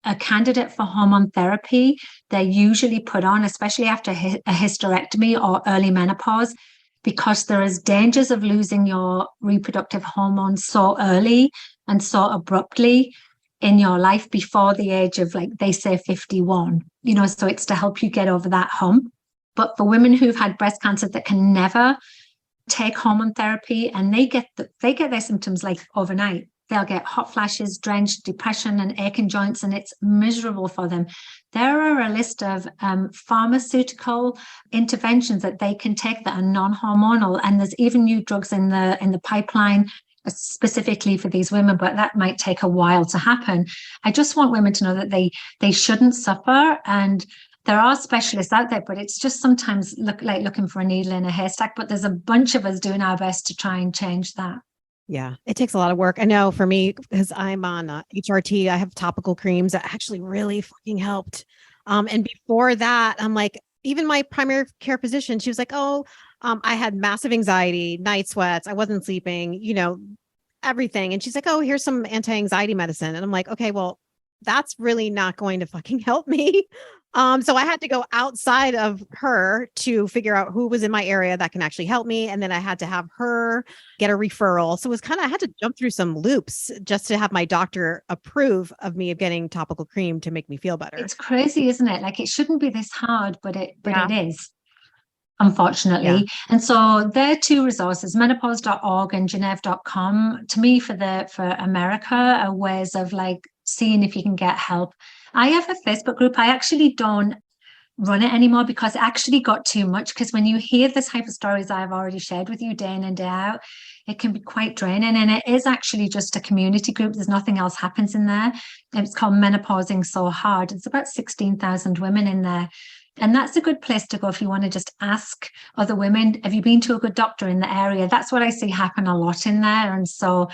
a candidate for hormone therapy, they're usually put on, especially after a hysterectomy or early menopause, because there is dangers of losing your reproductive hormones so early and so abruptly in your life before the age of, like they say, 51. So it's to help you get over that hump. But for women who've had breast cancer that can never take hormone therapy, and they get their symptoms like overnight. They'll get hot flashes, drenched, depression, and aching joints, and it's miserable for them. There are a list of pharmaceutical interventions that they can take that are non-hormonal, and there's even new drugs in the pipeline specifically for these women, but that might take a while to happen. I just want women to know that they shouldn't suffer, and there are specialists out there, but it's just sometimes looking for a needle in a haystack. But there's a bunch of us doing our best to try and change that. Yeah, it takes a lot of work. I know for me, because I'm on HRT, I have topical creams that actually really fucking helped. And before that, I'm like, even my primary care physician, she was like, I had massive anxiety, night sweats. I wasn't sleeping, everything. And she's like, here's some anti-anxiety medicine. And I'm like, okay, well, that's really not going to fucking help me. So I had to go outside of her to figure out who was in my area that can actually help me. And then I had to have her get a referral. So it was I had to jump through some loops just to have my doctor approve of me of getting topical cream to make me feel better. It's crazy, isn't it? Like, it shouldn't be this hard, but it is, unfortunately. Yeah. And so there are two resources, menopause.org and geneve.com. To me, for America, are ways of like seeing if you can get help. I have a Facebook group. I actually don't run it anymore because it actually got too much. Because when you hear the type of stories I've already shared with you day in and day out, it can be quite draining. And it is actually just a community group. There's nothing else happens in there. It's called Menopausing So Hard. It's about 16,000 women in there. And that's a good place to go if you want to just ask other women, have you been to a good doctor in the area? That's what I see happen a lot in there. And so,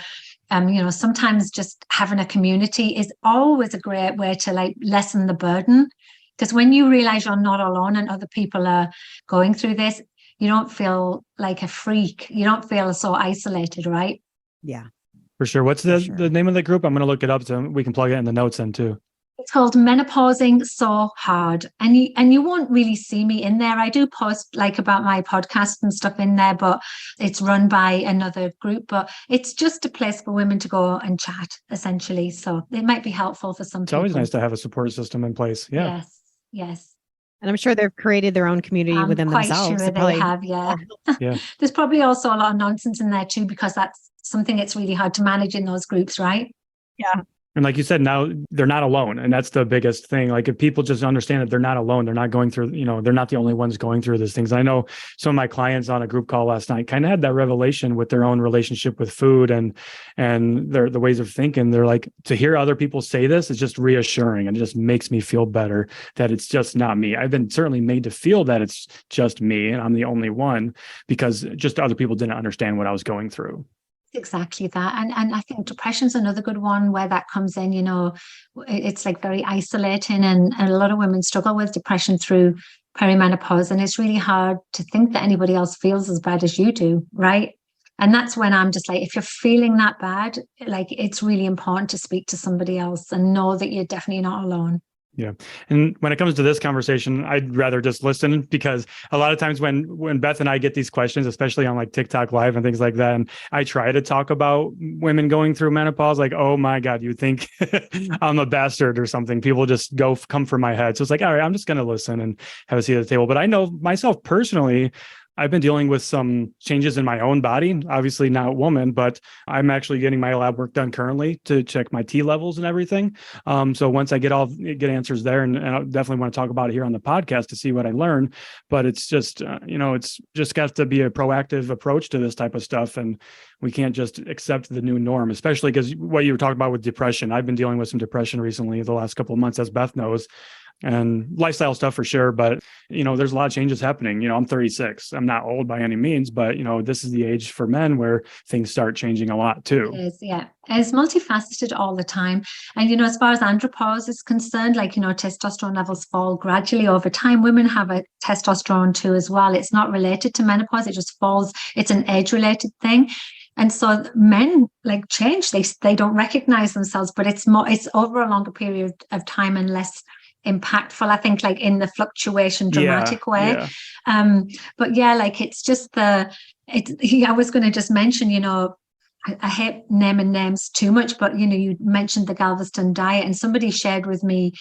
sometimes just having a community is always a great way to like lessen the burden. Because when you realize you're not alone and other people are going through this, you don't feel like a freak. You don't feel so isolated, right? Yeah. For sure. What's the name of the group? I'm going to look it up so we can plug it in the notes then too. It's called Menopausing So Hard. And you won't really see me in there. I do post like about my podcast and stuff in there, but it's run by another group. But it's just a place for women to go and chat, essentially. So it might be helpful for some people. It's always nice to have a support system in place. Yeah. Yes. And I'm sure they've created their own community within themselves. I'm quite sure they have, yeah. There's probably also a lot of nonsense in there too, because that's something that's really hard to manage in those groups, right? Yeah. And like you said, now they're not alone. And that's the biggest thing. Like if people just understand that they're not alone, they're not going through, they're not the only ones going through these things. I know some of my clients on a group call last night kind of had that revelation with their own relationship with food and the ways of thinking. They're like, to hear other people say this is just reassuring and it just makes me feel better that it's just not me. I've been certainly made to feel that it's just me and I'm the only one because just other people didn't understand what I was going through. Exactly that. And I think depression's another good one where that comes in, it's like very isolating and a lot of women struggle with depression through perimenopause. And it's really hard to think that anybody else feels as bad as you do, right? And that's when I'm just like, if you're feeling that bad, like it's really important to speak to somebody else and know that you're definitely not alone. Yeah. And when it comes to this conversation, I'd rather just listen because a lot of times when Beth and I get these questions, especially on like TikTok live and things like that, and I try to talk about women going through menopause, like, oh my God, you think I'm a bastard or something. People just come for my head. So it's like, all right, I'm just going to listen and have a seat at the table. But I know myself personally, I've been dealing with some changes in my own body, obviously not a woman, but I'm actually getting my lab work done currently to check my T levels and everything. So once I get answers there, and I definitely want to talk about it here on the podcast to see what I learn, but it's just, it's just got to be a proactive approach to this type of stuff. And we can't just accept the new norm, especially because what you were talking about with depression. I've been dealing with some depression recently the last couple of months, as Beth knows. And lifestyle stuff for sure. But, there's a lot of changes happening. I'm 36. I'm not old by any means, but, this is the age for men where things start changing a lot too. It is, yeah. It's multifaceted all the time. And, as far as andropause is concerned, like, testosterone levels fall gradually over time. Women have a testosterone too as well. It's not related to menopause. It just falls. It's an age-related thing. And so men like change. They don't recognize themselves, but it's over a longer period of time and less impactful, I think, like in the fluctuation dramatic way. Yeah. But yeah, like it's just I was going to just mention, I hate naming names too much, but you mentioned the Galveston diet, and somebody shared with me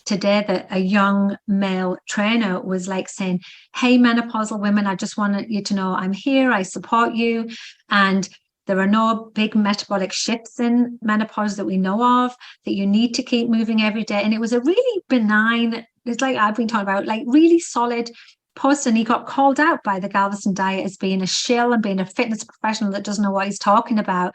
today that a young male trainer was like saying, hey, menopausal women, I just wanted you to know I'm here, I support you, and there are no big metabolic shifts in menopause that we know of, that you need to keep moving every day. And it was a really benign, it's like I've been talking about, like really solid post. And he got called out by the Galveston diet as being a shill and being a fitness professional that doesn't know what he's talking about.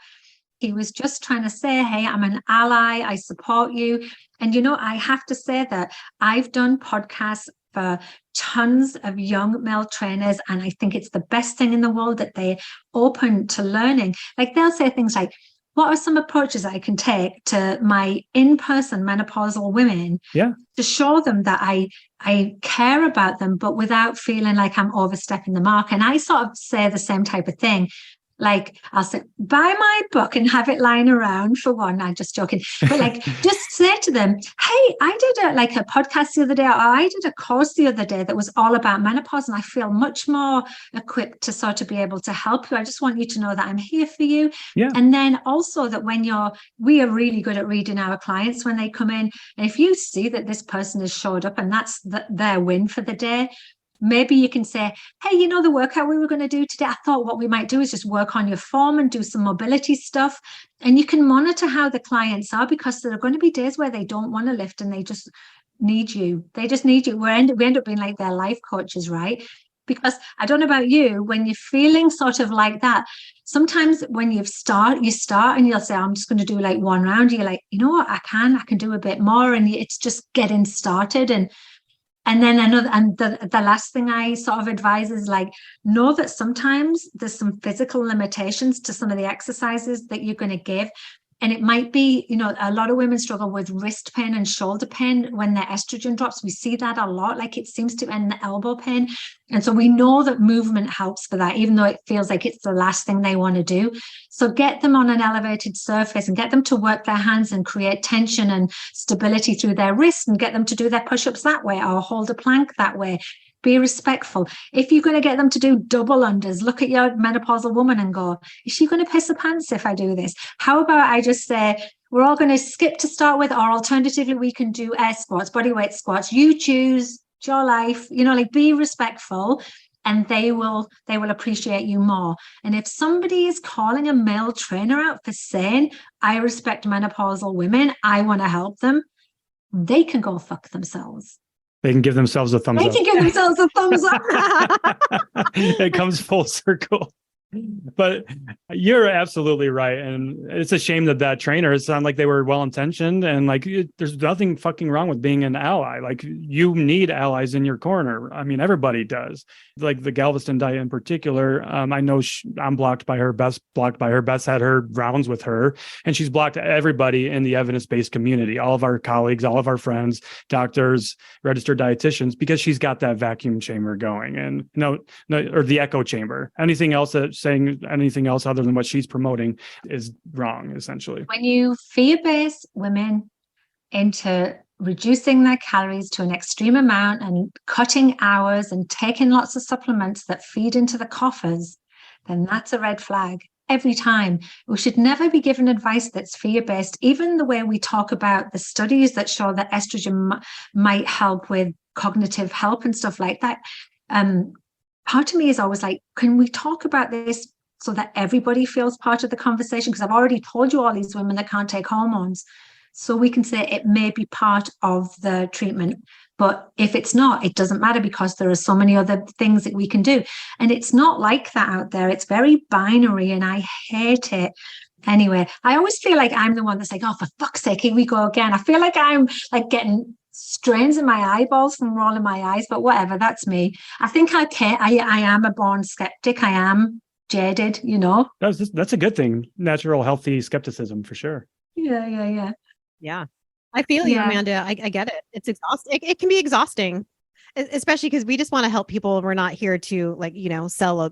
He was just trying to say, hey, I'm an ally, I support you. And, I have to say that I've done podcasts for tons of young male trainers, and I think it's the best thing in the world that they're open to learning. Like they'll say things like, what are some approaches I can take to my in-person menopausal women to show them that I care about them, but without feeling like I'm overstepping the mark? And I sort of say the same type of thing. Like I'll say, buy my book and have it lying around for one. I'm just joking. But like, just say to them, hey, I did a podcast the other day, or I did a course the other day that was all about menopause. And I feel much more equipped to sort of be able to help you. I just want you to know that I'm here for you. Yeah. And then also that we are really good at reading our clients when they come in. And if you see that this person has showed up and that's their win for the day, maybe you can say, hey, the workout we were going to do today, I thought what we might do is just work on your form and do some mobility stuff. And you can monitor how the clients are, because there are going to be days where they don't want to lift and they just need you. They just need you. We end up being like their life coaches, right? Because I don't know about you, when you're feeling sort of like that, sometimes when you start and you'll say, I'm just going to do like one round. You're like, you know what, I can do a bit more. And it's just getting started. And then the last thing I sort of advise is like, know that sometimes there's some physical limitations to some of the exercises that you're going to give. And it might be, a lot of women struggle with wrist pain and shoulder pain when their estrogen drops. We see that a lot, like it seems to end the elbow pain. And so we know that movement helps for that, even though it feels like it's the last thing they want to do. So get them on an elevated surface and get them to work their hands and create tension and stability through their wrists, and get them to do their push-ups that way or hold a plank that way. Be respectful. If you're going to get them to do double unders, look at your menopausal woman and go, is she going to piss her pants if I do this? How about I just say, we're all going to skip to start with, or alternatively, we can do air squats, body weight squats. You choose, it's your life, like be respectful, and they will appreciate you more. And if somebody is calling a male trainer out for saying, I respect menopausal women, I want to help them, they can go fuck themselves. They can give themselves a thumbs up. They can give themselves a thumbs up. It comes full circle. But you're absolutely right. And it's a shame that trainer, it sounded like they were well-intentioned, and like there's nothing fucking wrong with being an ally. Like you need allies in your corner. I mean, everybody does. Like the Galveston diet in particular. I know I'm blocked by her. Best had her rounds with her, and she's blocked everybody in the evidence-based community, all of our colleagues, all of our friends, doctors, registered dietitians, because she's got that vacuum chamber going, and or the echo chamber. Anything else saying anything else other than what she's promoting is wrong, essentially. When you fear-base women into reducing their calories to an extreme amount and cutting hours and taking lots of supplements that feed into the coffers, then that's a red flag every time. We should never be given advice that's fear-based. Even the way we talk about the studies that show that estrogen might help with cognitive help and stuff like that. Part of me is always like, can we talk about this so that everybody feels part of the conversation? Because I've already told you all these women that can't take hormones. So we can say it may be part of the treatment. But if it's not, it doesn't matter, because there are so many other things that we can do. And it's not like that out there. It's very binary, and I hate it. Anyway, I always feel like I'm the one that's like, oh, for fuck's sake, here we go again. I feel like I'm like getting strains in my eyeballs from rolling my eyes, but whatever, that's me. I think I am a born skeptic. I am jaded, That's a good thing. Natural, healthy skepticism for sure. Yeah. I feel you, Amanda. I get it. It's exhausting. It can be exhausting, especially because we just want to help people. We're not here to sell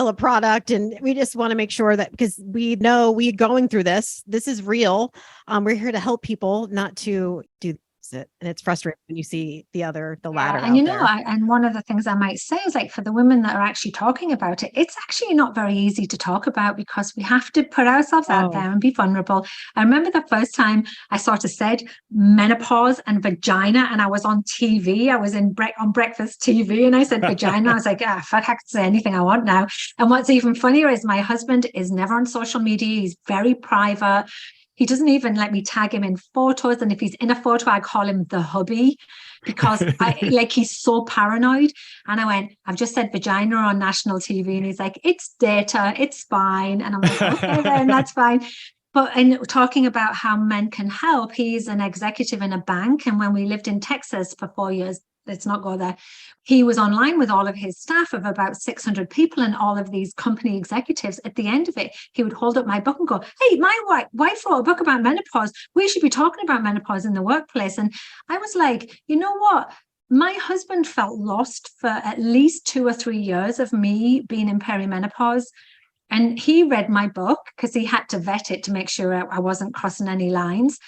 a product, and we just want to make sure that, because we know we're going through this is real. We're here to help people, not to do it. And it's frustrating when you see the latter. And and one of the things I might say is, like, for the women that are actually talking about it, it's actually not very easy to talk about, because we have to put ourselves out there and be vulnerable. I remember the first time I sort of said menopause and vagina, and I was on TV. I was on breakfast TV, and I said vagina. I was like, fuck, I can say anything I want now. And what's even funnier is my husband is never on social media. He's very private. He doesn't even let me tag him in photos. And if he's in a photo, I call him the hubby, because he's so paranoid. And I went, I've just said vagina on national TV. And he's like, it's data, it's fine. And I'm like, okay, then that's fine. But in talking about how men can help, he's an executive in a bank. And when we lived in Texas for 4 years, let's not go there, he was online with all of his staff of about 600 people and all of these company executives. At the end of it, he would hold up my book and go, hey, my wife wrote a book about menopause. We should be talking about menopause in the workplace. And I was like, you know what? My husband felt lost for at least 2 or 3 years of me being in perimenopause. And he read my book because he had to vet it to make sure I wasn't crossing any lines.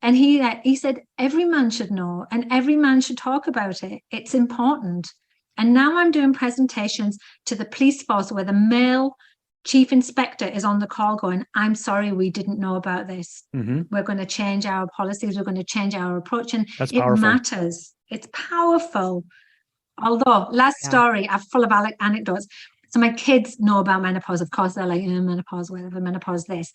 And he said, every man should know, and every man should talk about it. It's important. And now I'm doing presentations to the police force where the male chief inspector is on the call going, I'm sorry, we didn't know about this. Mm-hmm. We're going to change our policies. We're going to change our approach. And it matters. It's powerful. Although, story, I'm full of anecdotes. So my kids know about menopause. Of course, they're like, menopause, whatever, menopause this.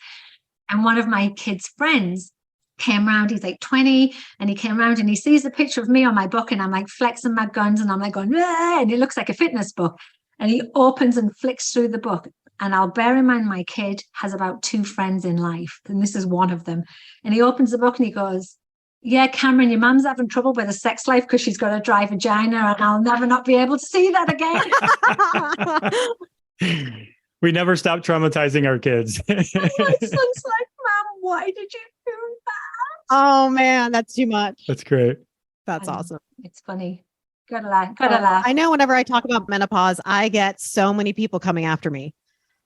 And one of my kids' friends came round, he's like 20, and he came round and he sees a picture of me on my book, and I'm like flexing my guns, and I'm like going, "Aah," and it looks like a fitness book. And he opens and flicks through the book. And I'll bear in mind, my kid has about 2 friends in life, and this is one of them. And he opens the book and he goes, "Yeah, Cameron, your mum's having trouble with her sex life because she's got a dry vagina, and I'll never not be able to see that again." We never stop traumatizing our kids. My son's like, "Mom, why did you do that?" Oh man, that's too much. That's great. That's awesome. It's funny. Gotta laugh. I know whenever I talk about menopause, I get so many people coming after me.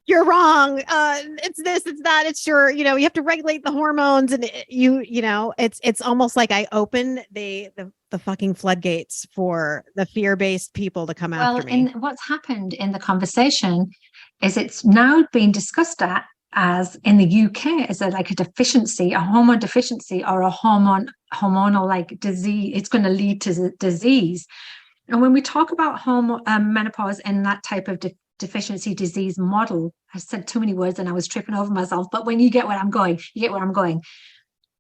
You're wrong. It's this, it's that. It's your, you have to regulate the hormones, and it's almost like I open the fucking floodgates for the fear-based people to come after me. And what's happened in the conversation is it's now being discussed as in the UK as a deficiency, a hormone deficiency, or a hormonal like disease. It's going to lead to disease. And when we talk about menopause in that type of deficiency disease model, I said too many words and I was tripping over myself. But when you get where I'm going,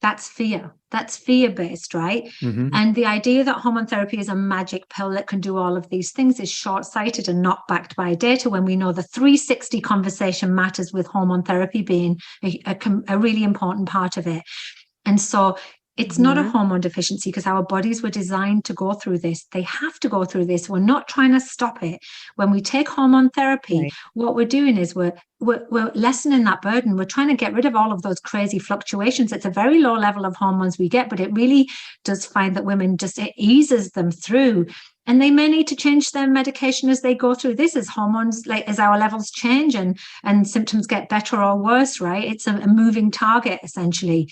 That's fear. That's fear-based, right? Mm-hmm. And the idea that hormone therapy is a magic pill that can do all of these things is short-sighted and not backed by data, when we know the 360 conversation matters, with hormone therapy being a really important part of it. And so it's not a hormone deficiency, because our bodies were designed to go through this. They have to go through this. We're not trying to stop it. When we take hormone therapy, what we're doing is we're lessening that burden. We're trying to get rid of all of those crazy fluctuations. It's a very low level of hormones we get, but it really does find that women it eases them through. And they may need to change their medication as they go through this, as hormones, as our levels change and symptoms get better or worse, right? It's a moving target, essentially.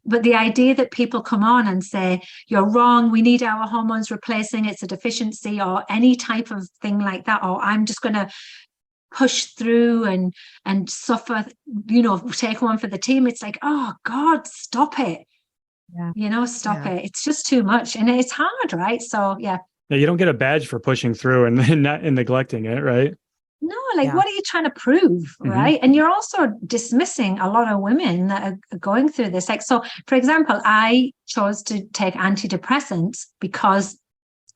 But the idea that people come on and say, "You're wrong, we need our hormones replacing, it's a deficiency," or any type of thing like that, or "I'm just going to push through and suffer, take one for the team." It's like, oh God, stop it. Yeah. Stop it. It's just too much. And it's hard, right? So, yeah. You don't get a badge for pushing through and neglecting it, right? No, what are you trying to prove, right? And you're also dismissing a lot of women that are going through this. So, for example, I chose to take antidepressants because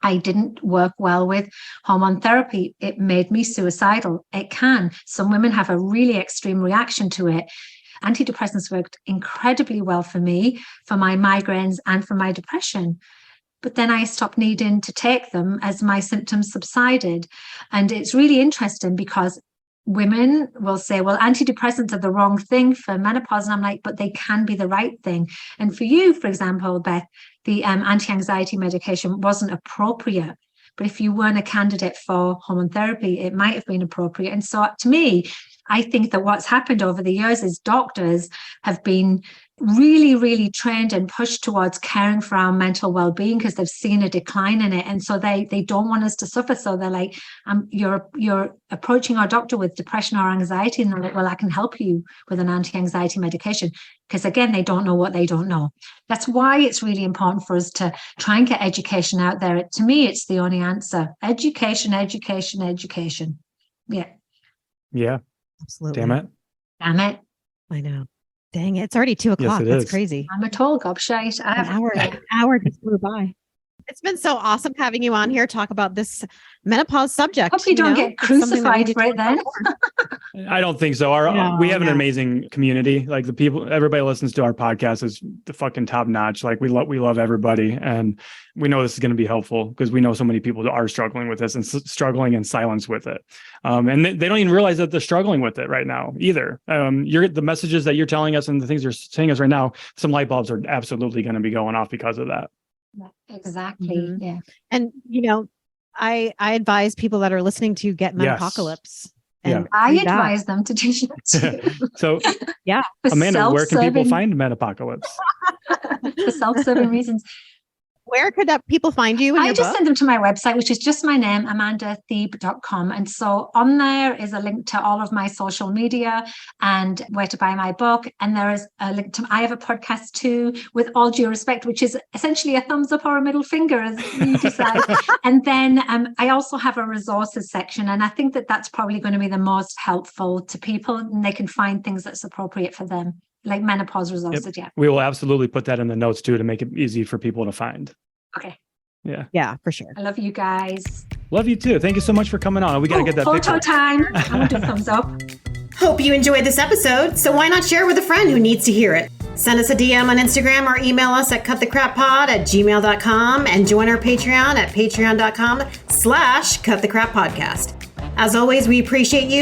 I didn't work well with hormone therapy. It made me suicidal. It can. Some women have a really extreme reaction to it. Antidepressants worked incredibly well for me, for my migraines and for my depression. But then I stopped needing to take them as my symptoms subsided. And it's really interesting, because women will say, well, antidepressants are the wrong thing for menopause. And I'm like, but they can be the right thing. And for you, for example, Beth, the anti-anxiety medication wasn't appropriate. But if you weren't a candidate for hormone therapy, it might have been appropriate. And so to me, I think that what's happened over the years is doctors have been really, really trained and pushed towards caring for our mental well-being, because they've seen a decline in it. And so they don't want us to suffer. So they're like, you're approaching our doctor with depression or anxiety, and they're like, well, I can help you with an anti-anxiety medication. Because again, they don't know what they don't know. That's why it's really important for us to try and get education out there. To me, it's the only answer. Education, education, education. Yeah. Yeah. Absolutely. Damn it. I know. Dang it. It's already 2:00. Yes, That's crazy. I'm a total gobshite. An hour just flew by. It's been so awesome having you on here, talk about this menopause subject. Hope you don't get crucified for it then. I don't think so. We have an amazing community. Like the people, everybody listens to our podcast is the fucking top notch. Like we love everybody. And we know this is going to be helpful, because we know so many people are struggling with this and struggling in silence with it. And they don't even realize that they're struggling with it right now either. The messages that you're telling us and the things you're saying us right now, some light bulbs are absolutely going to be going off because of that. Exactly. Yeah. And I advise people that are listening to get Menopocalypse. And I advise them to do that too. So Amanda, where can people find Menopocalypse? For self-serving reasons. Where could people find you? I just send them to my website, which is just my name, amandathebe.com. And so on there is a link to all of my social media and where to buy my book. And there is a link to, I have a podcast too, With All Due Respect, which is essentially a thumbs up or a middle finger, as you decide. And then I also have a resources section. And I think that that's probably going to be the most helpful to people, and they can find things that's appropriate for them. like menopause resources. Yep. We will absolutely put that in the notes too to make it easy for people to find. Okay. Yeah, for sure. I love you guys. Love you too. Thank you so much for coming on. We got to get that photo picture. time. I want a thumbs up. Hope you enjoyed this episode, so why not share with a friend who needs to hear it? Send us a DM on Instagram or email us at cutthecrappod@gmail.com and join our Patreon at patreon.com/cutthecrappodcast. As always, we appreciate you.